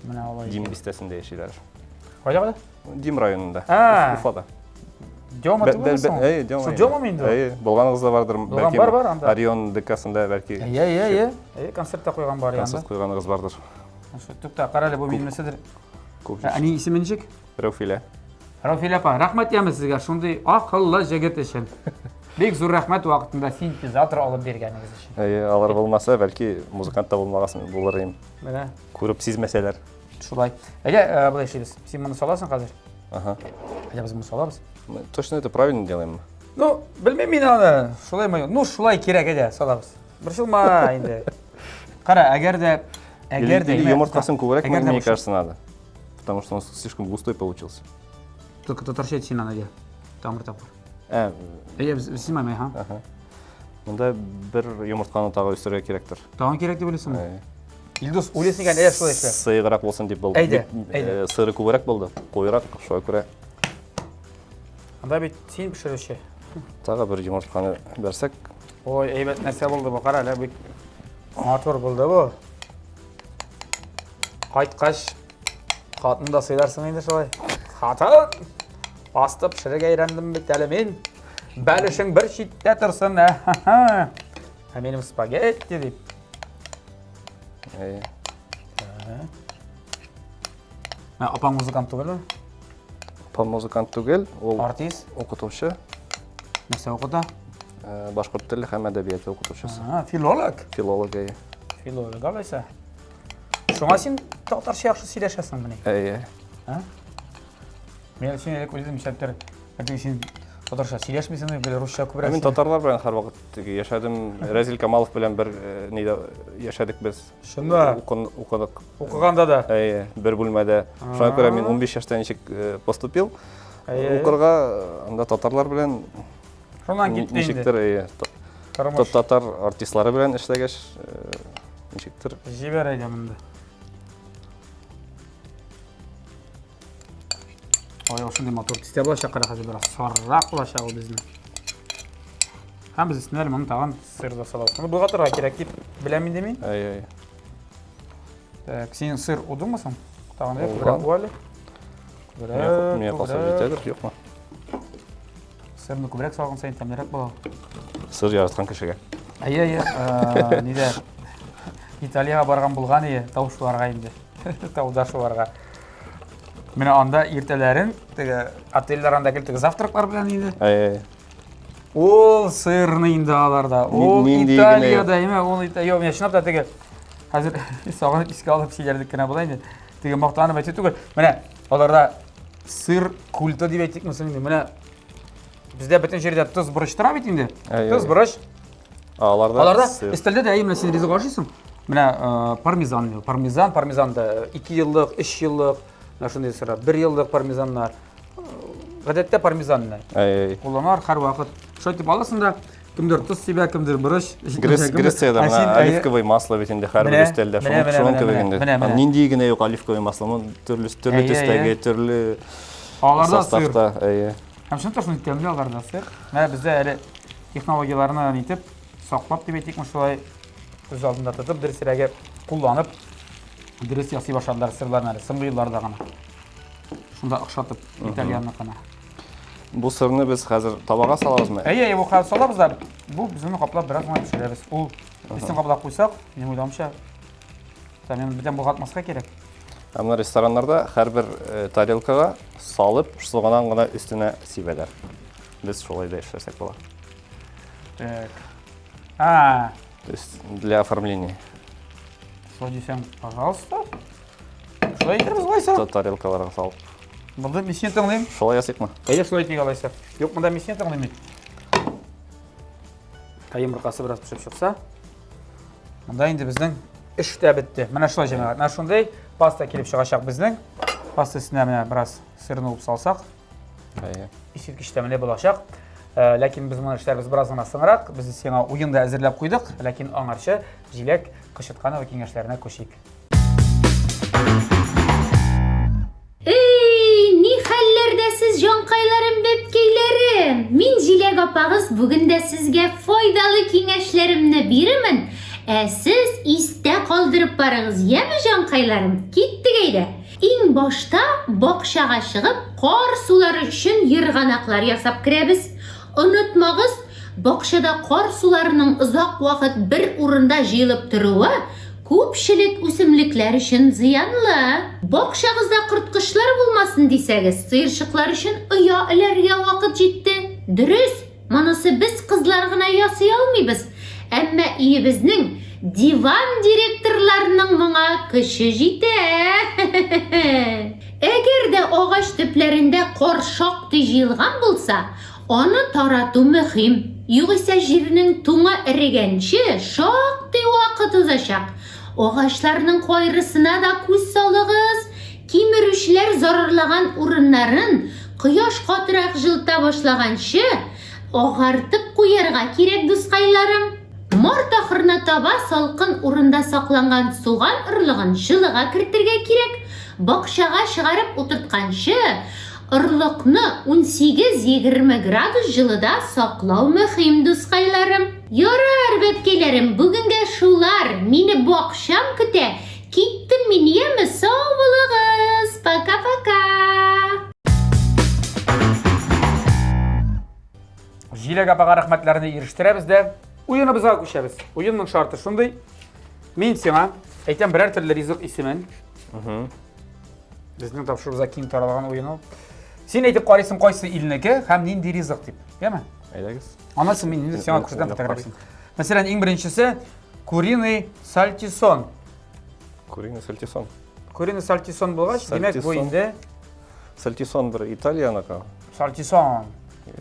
Менә алай. Дим бистәсендә яшәйләр. Кайда? Дим районында. Уфада. Дёма түгелсең? Дёма. Шу Дёма инде? Булганыгыз да бардыр, бәлки. Бар анда. Орион ДКсында бәлки. Концертта куйган бар янда. Концерт куйганыгыз бардыр. Тукта, кара әле бу билмәседер. Әни исеме ничек? Рауфилә. Рауфилә апа, рәхмәт яме сезгә шундый акыллы җегет өчен. Бик зур рәхмәт вакытында синтезатор алып бергәнегез өчен. Алар булмаса, бәлки музыкант та булмагасын булыр идем. Менә. Күреп сизмәсәләр. Шулай. Әйдә, булай эшлибез. Син моны саласың хәзер? Әйдә, без моны салабыз. Точно это правильно делаем. Ну, белмим мин аны. Шулаймы? Ну, шулай кирәк әйдә, салабыз. Борчылма инде. Кара, әгәр дә йомырткасын күбрәк, мне кажется, надо. Потому что он слишком густой получился. Только татарча син аны дә. Тамыр-тамыр. Әйдә, без синмәй, Монда бер йомыртканы тагы өстәргә кирәктер. Тагын кирәк дип беләсеңме? Илдус, уйлыйсың икән, шулай эшлә. Сыйгырак булсын дип булды. Әйдә. Сыры күбрәк булды. Койрак, шуңа күрә. Анда бит син пешерүче. Тагы бер йомыртканы берсәк. Ой, әйбәт нәрсә булды бу, кара әле бик матур булды бу. Кайткач хатын да сыйларсың инде шулай. Хатын! Асты пешерергә өйрәндем бит әле мин. Бәлешең бер читтә торсын. Минем спагетти дип. Апаң музыкант түгелме? Апам музыкант түгел, ул артист, укытучы. Нәрсә укыта? Башкорт теле һәм әдәбияты укытучысы. Филолог. Филолог. Филолог алайса. Шуңа син татарча яхшы сөйләшәсең менә. Мен син элек үзем шәптер. Син татарча сөйләшмисең, бер русча күбрәк. Мин татарлар белән һәрвакыт яшәдем. Разил Камалов белән бер нидә яшәдек без. Шунда укыдык. Укыганда да. Бер бүлмәдә. Шуңа күрә мин 15 яшьтә ничек поступил. Укырга анда татарлар белән шуннан китте инде. Ничектер татар артистлары белән эшләгәч ничектер җибәр әйдә монда. Ой, шундый мотор тистә булачак, кара хәзер бераз саррак булачак ул безнең. Һәм без өстенә моны тагын сыр да салабыз. Моны булгатырга кирәк дип беләм инде мин. Так, син сыр удыңмы соң? Тагын күбрәк буале. Миңа калса җитәдер, юкмы? Сырны күбрәк салган сайын тәмлерәк була. Сыр яраткан кешегә. Нидә? Италияға барған болған ие, таушыларға енді, таудашыларға. Мені анда ертелерін, отельдер анда келтігі завтраклар білен енді. Ол сырны енді аларда, ол Италияда еме, ол Италия, мен шынап та теге, қазір саған еске алып сейлердік кіна бола енді, теге мақтанып әте түгіл. Міне, оларда сыр культі деп әйтек мүсін енді, міне, бізде бүтін жерде тұз бұрыш тұра бет енді, тұз бұрыш. Аларда істілде де әйіміне сен резі қашысың. Міне, пармезанды 2 жылдық, 3 жылдық, нашындай сыра, 1 жылдық пармезаннар. Ғадетте пармезанны. Қоланар, қар уақыт. Шой тип аласың да, кімдер тұз себе, кімдер бұрыш. Грецияда оливковый масло бетінде әрбір үстелде. Шонка бегенде. Ниндейгіне yok оливковый масло, түрлі түстәге, түрлі составта. Әмшін тұршын үттемді аларда сыр. Бізде әлі технологияларына нетіп, сақлап деп етек мұшылай көз алдында тұтып, дұрысыраға құлланып, дұрыс ясый башадылар сырларын әлі, сыңғыйларда ғана. Шында ұқшатып, италиянны қана. Бұл сырны біз қазір табаға салабыз ма? Бұл қазір салабыз да, бұл біздің қаплап біраз оңай пішіреміз. Ол біздің қаплап қойсақ, мен ойламыша, мен бірден бұл қатмасқа керек. Мына ресторандарда әрбір тарелкаға салып, соғанан ғана үстіне сибелер. Біз шолайда ішесек бола. Для оформления. Солай десем, пожалуйста. Шолай етеріміз қойса? Тарелкаларға салып. Бұлды месен тыңлайым? Шолай ясек ма? Әйде шолай тек алайса. Yok, мұнда месен тыңлайым. Қайым ұрқасы біраз пішіп шықса. Мұнда енді біздің үш та бітті. Мына шолай жемеғат. Мына шондай паста келіп шығашақ біздің. Паста үстіне мына біраз сырын ұлып салсақ. Исеткішті міне болашақ. Ләкин біз мұны іштер біз біраз ғана сыңырақ. Біз сеңа ойынды әзірлеп қойдық. Ләкин аңаршы жилек қышытқаны өкеңешлеріне көшейік. Ни хәлләрдәсез җанкайларым, бәпкәйләрем. Мин Җиләк апагыз бүген дә сезгә файдалы киңәшләремне бирәмен. Сез истә калдырып барыгыз, яме җанкайларым? Киттек әйдә. Иң башта бакчага чыгып, кар сулары өчен йырганаклар ясап керәбез. Онытмагыз, бакчада кар суларының озак вакыт бер урында җыелып торуы күпчелек үсемлекләр өчен зыянлы. Бакчагызда кырткычлар булмасын дисәгез, сыерчыклар өчен оя эләргә вакыт җитте. Дөрес, монысы без кызлар гына ясый алмыйбыз. Әмма өебезнең диван директорларының моңа көче җитә. Әгәр дә агач төпләрендә кар шактый җыелган булса, аны тарату мөһим. Югыйсә җирнең туңы эрегәнче шактый вакыт узачак. Агачларның кайрысына да күз салыгыз. Кимерүчләр зарарлаган урыннарын кояш катырак жылта башлаганчы агартып куярга кирәк, дускайларым. Март ахырына таба салкын урында сакланган суган ырлыгын жылыга кертергә кирәк. Бакчага чыгарып утыртканчы ырлыкны 18-20 градус жылыда саклау мөһим, дускайларым. Ярар, бәпкәләрем, бүгенгә шулар. Мине бакчам көтә. Киттем мин, яме, сау булыгыз. Пока-пока. Җиләк апага рәхмәтләрне ирештірәбіз дә, уйыныбызга күчәбез. Уйынның шарты шундый. Мин сиңа әйтәм берәр төрле ризык исемен. Безнең тапшырыбызга киң таралган уйын ул. Син әйтеп карыйсың кайсы илнеке һәм нинди ризык дип, яме? Әйдәгез. Анасын мин инде сиңа күрсәтәм фотографиясын. Мәсәлән, иң беренчесе куриный сальтисон. Куриный сальтисон. Куриный сальтисон булгач, демәк бу инде Сальтисон бер Италияныка. Сальтисон.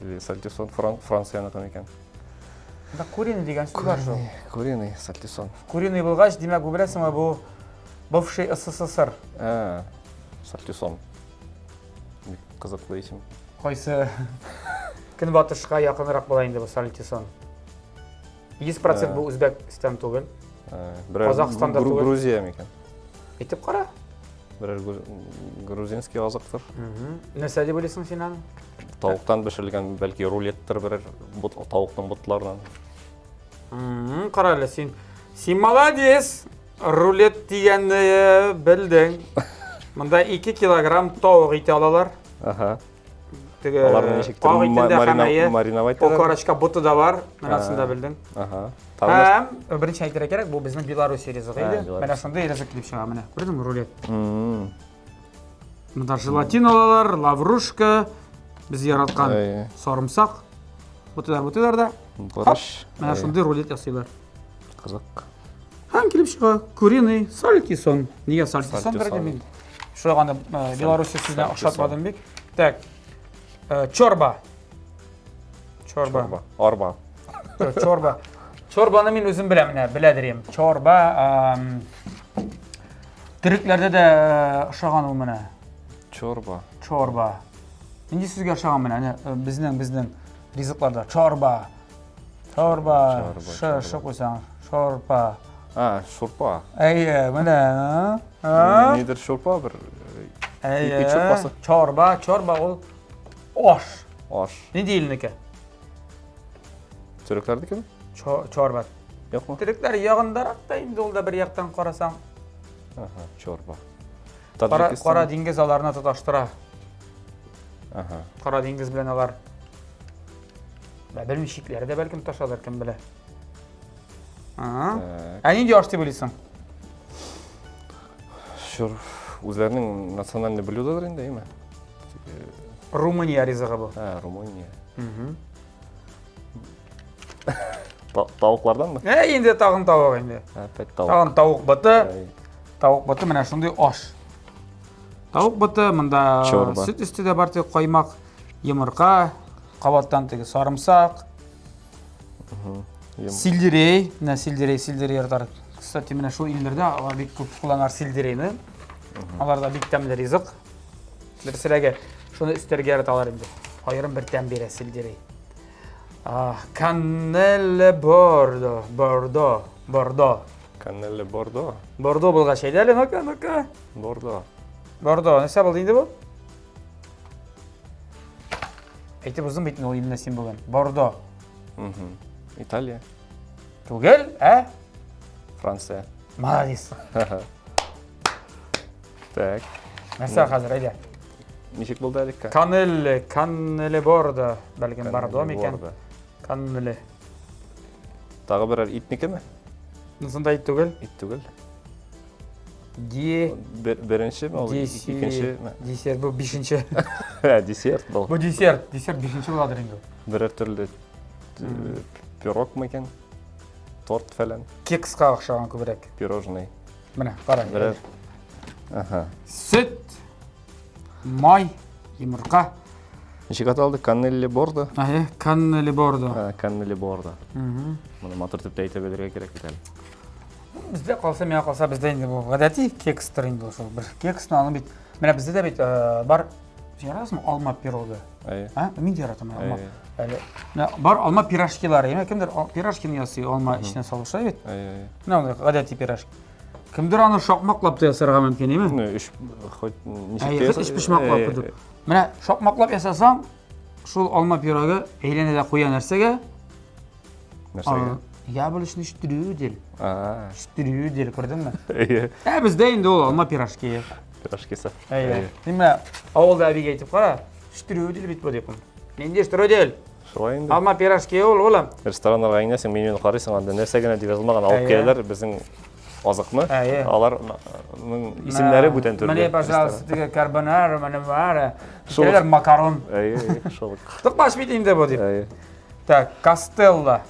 Или сальтисон Францияныкы микән? Да куриный дигән сүз бар шул. Куриный сальтисон. Куриный булгач, демәк бу беләсеңме, бу бывший СССР. Сальтисон. Кызыклы исем. Кайсы көнбатышка якынрак була инде бу сальтисон. 100% бу Үзбәкстан түгел. Казакстанда түгел. Грузия микән? Әйтеп кара. Берәр грузинский азыктыр. Нәрсә дип уйлыйсың син аны? Тавыктан бешерелгән, бәлки рулеттер берәр тавыкның ботларынан. Кара әле син. Син молодец. Рулет дигәнне белдең. Монда 2 килограмм тавык ите алалар. Аларны ничек мариновать Окорочка буты да бар, мен асында білдің. Аха. Бірінші айтыра керек, бұл біздің Беларусь ризығы еді. Беларусь. Мен асында ризық келіп шыға, міне. Көрдің бі рулет? Мұнда желатиналар, лаврушка, біз яратқан сарымсақ. Бұтыдар да. Қораш. Мен асында рулет ясыйлар. Қызық. Һәм келіп шыға, куриный, сальтисон. Неге сальтисон берді мен? Шоғаны Беларусь сізіне ақшатмадым бек. Так, чорба. Арба. Чорба. Чорбаны мен өзім біләдірем. Чорба, түріклерде де ұшаған ол міне. Чорба. Менде сізге ұшаған міне, біздің ризықларда. Чорба. Шы қойсаң. Чорба. Шорпа. Міне. Недер шорпа бір? Ит шорпасы? Чорба ол ош. Не дейілінікі? Түріклердікі ме? Чорба. Yok mu? Түріклер яғындар атта, енді ол да бір яқтан қарасаң. Çorba. Қара деңгіз аларына тұташтыра. Қара деңгіз білен алар. Білмей шиклері де бәлкім тұташадыр, кім біле. Әнен де ашты білесің? Өзлерінің национальный блюдодар енді, ема? Румыния ризығы бұл. Румыния. Тауықлардан ба? Енді тағын тауық енді. Тағын тауық бұты. Тауық бұты міне шындай аш. Тауық бұты мұнда сүт үсті де бар тек қоймақ, емірқа, қабаттан тегі сарымсақ, сельдерей. Сельдерей ертар. Кстати, міне шул үйлерде алар бек көп құланар сельдерейні. Аларда бек тәмді ризық. Бір сірәге шуны үстерге әрет алар енді. Айырым бір тәм бере сельдерей. Каннелле бордо. Каннелле бордо? Бордо болға шейді әлі, nøка. Бордо, нәсе болды енді бұл? Әйті бұздың бейтін ол еліне сен болған. Бордо. Италия. Түгел, Франция. Молодец. Так. Нәсе қазір, әйде. Нешек болды әлікка? Каннелле бордо. Бәлген бордо мекен. Каннелле. Тағы бір итнеке ме? Нысында ит түгел? Ит түгел. Бірінші ме? Екінші ме? Десерт, бұл бешінші. Десерт бұл. Бұл десерт бешінші болады ренгі. Бірер түрлі пирог ма екен? Торт фәлен? Кексқа ақшаған көбірек. Пирожный. Міне, қарай. Бірер. Сүт, май, емірқа. Нешек аталды? Каннелле бордо? Каннелле бордо. Каннелле бордо. Мұны матыр түпті айта бәдерге керек бітәлі. Бізде қалса, мен қалса бізде енді бұл ғадәти кекстер енді бұл. Бір кекстің алын бейт. Мені бізде де бейт бар, жарасың алма пирогі. Мен де яратым алма. Бар алма пирожкилары. Кімдер пирожкini ясы алма ішіне салуша бейт. Мені ғадәти пирожки. Кімдер аны шоқмақлапты ясырға мүмкін еме? Үш пішмақлап күдіп. Мені шоқмақлап ясасаң, шул алма пирогі әйлене де қоя нәрсеге. Нәрсеге? Я бұл үшін үштірудел. Үштірудел, көрдің мі? Бізде енді ол алма пирожки. Пирожкесі. Деме, ауылда әбеге айтып қара, үштірудел бейт бұл депім. Менде үштірудел. Шолай енді. Алма пирожки ол, олам. Ресторанларға айнасың, менюні қарайсың, анда нәрсегені деп жазылмаған алып келелер, біздің азықны. Алардың исімлері бүтен түрде. Міне, пожалуйста, карбонара, міне бары. Келер макарон. Шолық. Тұқпаш бейт енді бұл деп. Так, кастелла.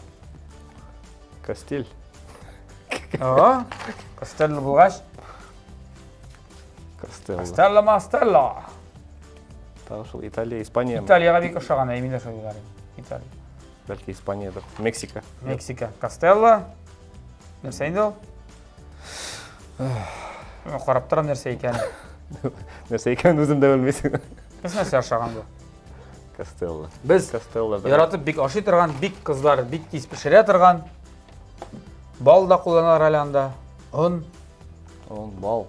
Кастель. Кастелла бұлғаш. Кастелла мастелла. Тағы шыл Италия, Испания. Италияға бек ұшаған, әймінде шөлгілері. Италия. Бәлкі Испанияда. Мексика. Кастелла. Нәрсе енді ол? Қарап тұрам нәрсе екені. Нәрсе екені өзім де білмейсің. Біз нәрсе ұшаған бұл? Кастелла. Біз яратып бек аши тұрған, бек қыздар, бек кейс пішіре тұрған. Бал да қолданар әлі ұн. Бал.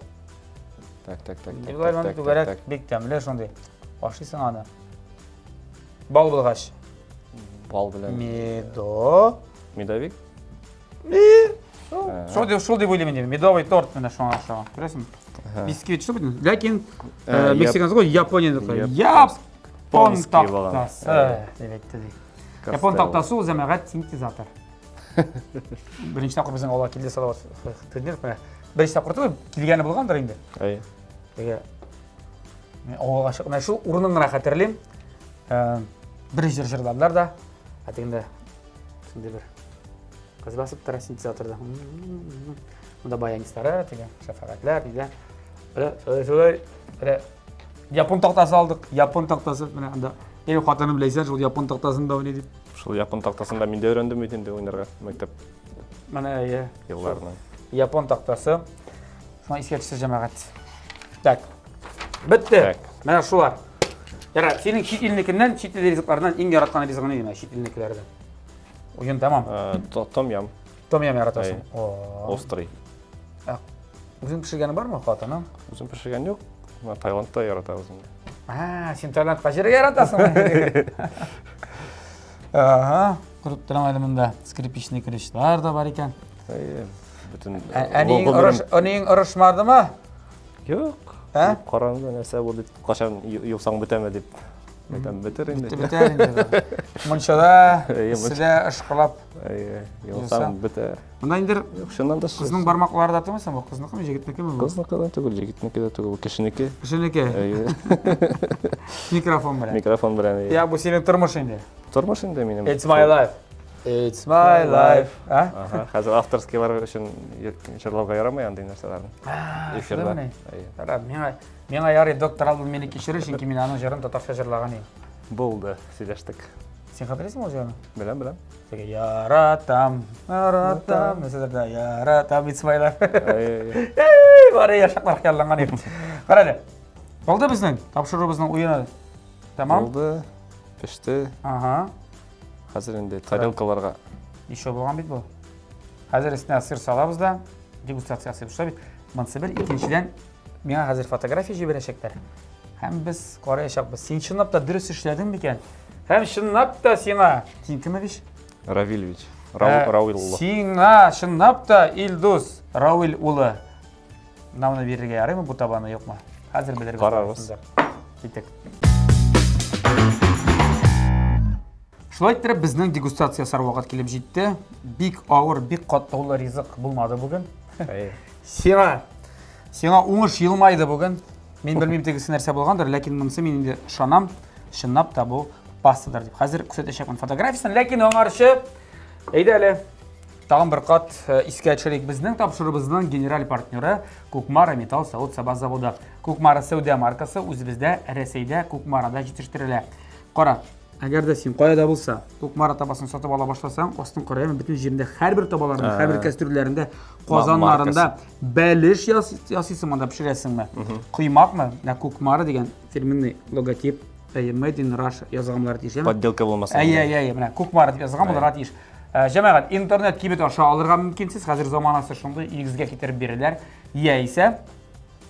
Так. Бұлаймен түгәрек бек тәмілі сондай. Ашисың аны. Бал бұлғаш. Бал білем. Медо. Медовик? Шол деп ойлаймен деді. Медовый торт мені шоңа ашаған. Көресің? Бисквит шо бұдың? Ләкин мексиканцы ғой Японияны қой. Япон тақтасы. Япон тақтасы ол жәмәғат синтезатор. Бірінші тақыр біздің аула келде салауат түрінер. Бірінші тақыр тұр, келгені болғандыр енді. Ауылға шыққан әшіл ұрыныңыра қатерлейм. Бір жыр-жырладылар да. Әтегінде бір қыз басып тұра синтезаторда. Мұнда баянистары, шафағатлар, солай Япон тақтасы алдық. Япон тақтасы, ел қатаны білейсен, жол Япон тақтасында ойны деп. Шул Япон тақтасында мен де өйрендім өйтінде ойнарға мектеп елларынан. Япон тақтасы. Шуңа еске түсір жамағат. Так, бітті. Мәне шулар. Яра, сенің шет елінекінен, шет ел ризықларынан ең яратқан ризығын не деймін, шет елінекілерден? Ойын тамам. Том-ям. Том-ям яратасың. Острый. Өзің пішіргені бар ма қатаны? Өзім пішірген жоқ. Таиландта ярата өзімді. Сен Таиландқа жері яратасың. Құрып тұрамайды мұнда скрипичный крыштар да бар екен. Әнең ұрышмады ма? Жоқ. Қараңғы нәрсе болды. Қашан юсаң бітеме деп. Бітер енді. Бітер енді. Мұншада, сіде ұшқылап. Юсаң бітер. Мұнда ендер қызның бармақлары да атымайсың бұл? Қызныкі ме, жегітнікі ме бұл? Қызныкі да түгіл, жегітнікі да түгіл, кішінікі. Кішінікі? Микрофон бірән. Микрофон бірән. Я, бұл сенің тұрмыш енді? Тұрмыш енді менің. It's my life. It's my life. Қазір авторский бар үшін жырлауға ярамай андай нәрселерін. Эфирда. Мен аяр доктор алдым мені кешірі, шенке мен аның жырын татарша жырлаған ем. Болды, сөйлештік. Сен қабілесің ол жырыны? Білем. Теге яратам, мәселерді яратам, it's my life. Бары яшақлар қияланған ем. Қарады, болды біздің, тапшыру біздің ойыны. Тамам? Болды, пішті. Қазір енді тарелкаларға. Еще болған бейт бұл. Қазір үстіне сыр салабыз да, дегустация сыр ұшта бейт. Мұнсы бір, екіншіден, меңа қазір фотография жіберешектер. Хәм біз қарайшақ біз. Сен шынап та дұрыс ішледің бекен. Хәм шынап та сена. Сен кім әбеш? Равильевич. Рауил ұлы. Сена шынап та Илдус Рауил ұлы. Науны берерге ярай ма, бұл табаны yok ма? Қазір білерге қарарыз. Кеттік. Шулай тұрып біздің дегустация сарвағат келіп жетті. Бик ауыр, бик қаттаулы ризық болмады бүгін. Сена оңыш елмайды бүгін. Мен білмейм тегісі нәрсе болғандар, ләкин мұнысы мен енді шанам, шынап та бұл бастыдар деп. Қазір күсетешекпін фотографиясын, ләкин оңаршы, әйді әлі, тағын бір қат іске әтшірек біздің тапшырыбыздың генерал партнері Кукмара Металл Сауд Саба заводы. Кукмара Саудия маркасы өзімізді Ресейде Кукмарада жетіштірілі. Қора, әгер де сен қояда болса, Кукмара табасын сатып ала башласаң, остың қораймен бүтін жерінде әрбір табаларында, әрбір кәстүрлерінде, қозанларында бәліш ясисың мында пішіресің ме? Құймақ ма? Кукмара деген фирменный логотип, Made in Russia yazғамлар дейш. Подделка болмаса. Кукмара деп yazған бұлар дейш. Жәмәғат, интернет кебет аша алырға мүмкенсіз, қазір заманасы шынды егізге кетеріп берілер. Есе,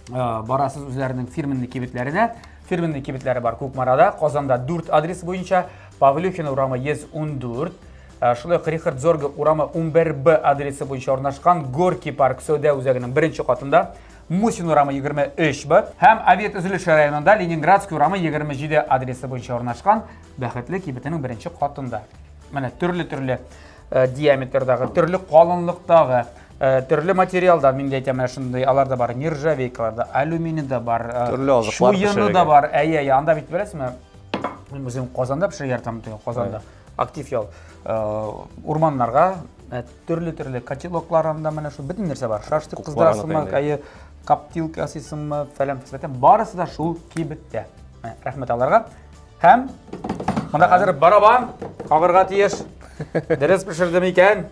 барасыз өзлерінің фирменный кебетлеріне. Фирменный кебетлері бар Кукмарада, Қозанда 4 адресі бойынша, Павлюхин урама ез-14, Шылы Рихард Зорга урама 11Б адресі бойынша орнашқан Горький парк Сөде өзегінің бірінші қатында, Мусин урама 23Б, һәм Авиет үзіліші районында Ленинградский урама 27 адресі бойынша орнашқан бәхетлі кебетінің бірінші қатында. Мәне түрлі-түрлі диаметрдағы, түрлі қалынлықтағы, түрлі материалдар, мен де айтамын шындай, аларда бар нержавейкаларда, алюминий да бар, шуйыны да бар, анда бит білесің ме? Мен өзім Қозанда пішіргер тамын Қозанда, актив ял. Урманларға түрлі-түрлі котелокларында мәне шу бітін нәрсе бар. Шашты қыздырасың ма, каптилка асисың ма, фәлем-фәсбәтен, барысы да шул кебетте. Рахмет аларға. Һәм, мұнда қазір барабан, қабырға тиеш, дәрес пішірдім екен.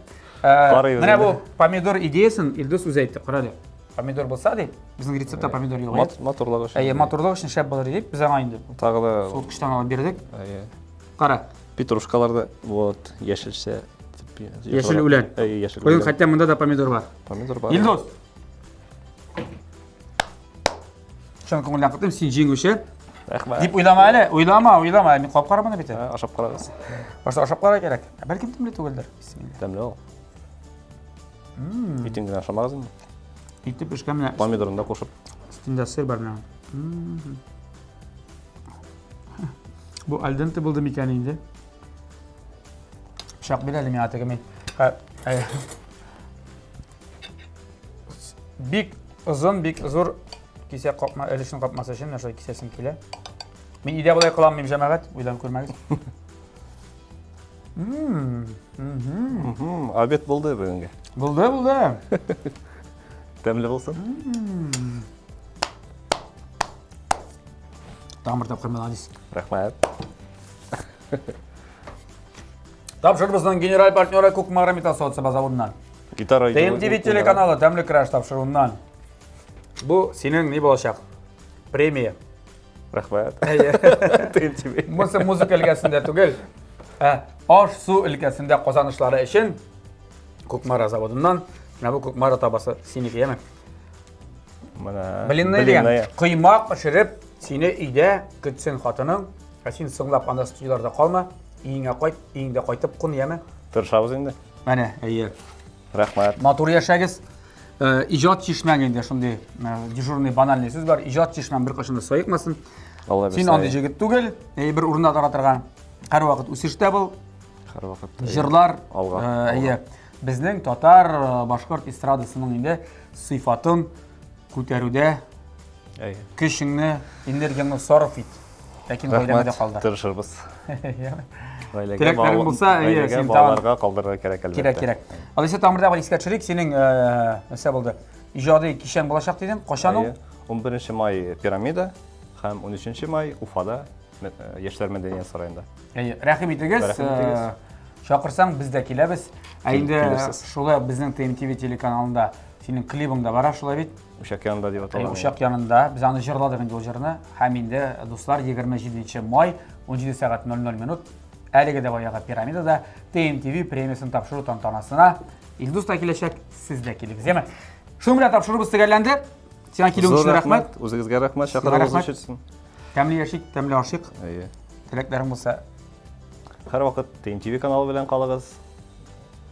Міне бұл помидор идеясын Илдус өзі айтты, құрады. Помидор болса дейді, біздің рецепта помидор ел ғой. Моторлығы үшін. Моторлығы үшін шәп болар дейді, біз аңайынды. Тағы да... Суытқыштан алып бердік. Қара. Петрушкаларды, вот, ешілше. Ешіл үлән. Қойын қаттен мұнда да помидор бар. Помидор бар. Илдус. Шаны көңілден қыттым, сен жеңуші. Деп ойлама әлі, ойлама, мен қоп қарамана беті. Ашап қарағыз. Ашап қара керек. Бәлкім тімлі төгілдір. Тәмлі ол. Итіңден ашамағыз енді. Итті пішкәміне. Помидорын да қошып. Үстінде сыр бар мына. Bu al dente buldu mikan endi. Pichoq beraylik men ataga men. Bik uzun, bik uzur kise qopma, ilishni qopmasa shin, o'sha kisesim kela. Men ideya bo'lay qilolmayman jamaat, o'ylanib ko'rmangiz. Obed bo'ldi bugunga. Bo'ldi. Tamli bo'lsin. Tamir topqirmadingiz. Rahmat. Topshiribizning general partnyori Ko'kmara Metalsotsa bazavidan. Gitara TMTV telekanali Tamli Crash topshiruvundan. Bu sening ne bo'lacak? Premiya. Rahmat. TMTV. Muzika ilgasida tugul. Osh suv ilgasida qozonishlari uchun Ko'kmara zavodidan mana bu Ko'kmara tabasi seniki-mi? Mana Bilinmaydigan quymoq pishirib, seni uyda kutsin xotining, sen singlab ana studiylarda qolma, uyingga qo'y, uyingda qaytib qun-yemi. Tirishamiz endi. Mana, Rahmat. Motor yashagiz. İjod chishmaganda shunday dejurniy banalniy so'z bor. Ijod chishman bir qashunda soyiqmasin. Alloh bersin. Sen onda jigit tugul, bir o'rinda qaratirgan. Har vaqt o'sishda bo'l. Har vaqt. Jirlar, Alga. bizning Tatar boshqurt estradasining endi sifatin ko'taruvda kuchingni, energiyangni sarf et. Lekin qo'ylamada qoldi. Tirishamiz. Tilaklaring bo'lsa, sen bolalarga qoldirib kerak albatta. Kerak. Al esa ta'mirda bir eska tushirik, sening nima bo'ldi? Ijodiy kishang bo'lashaq deding, qachon? 11-may Piramida ham 13-may Ufada Yoshlar madaniyat saroyida. Rahim etigiz. Chaqirsang bizda kelamiz. Endi shulay bizning TMTV telekanalida sening klibingda bor, shulay bit. O'shaq yanında deb ataladi. O'shaq yanında biz ani jirladik endi o jirni. Ham endi do'stlar 27-may 17 soat 00 minut Aliga boyaga Piramidada TMTV premiyasini topshiruv tantanasina Ilduz takilashak sizda kelingizmi? Shu bilan topshirib istaganlandi. Sen kelganing uchun rahmat. O'zingizga rahmat, chaqiruvingiz uchun. Tamli yashik, tamli oshiq. Tilaklaring bo'lsa, har vaqt TMTV kanali bilan qoling'iz.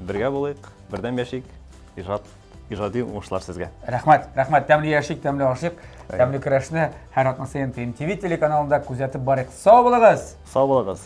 Birga bo'laylik, birdan yashik. Ijodiy o'yinlar sizga. Rahmat. Tamli yashik, tamli oshiq. Tamli Crashni har vaqt TMTV telekanalida kuzatib boring. Sog' bo'ling'iz. Sog' bo'ling'iz.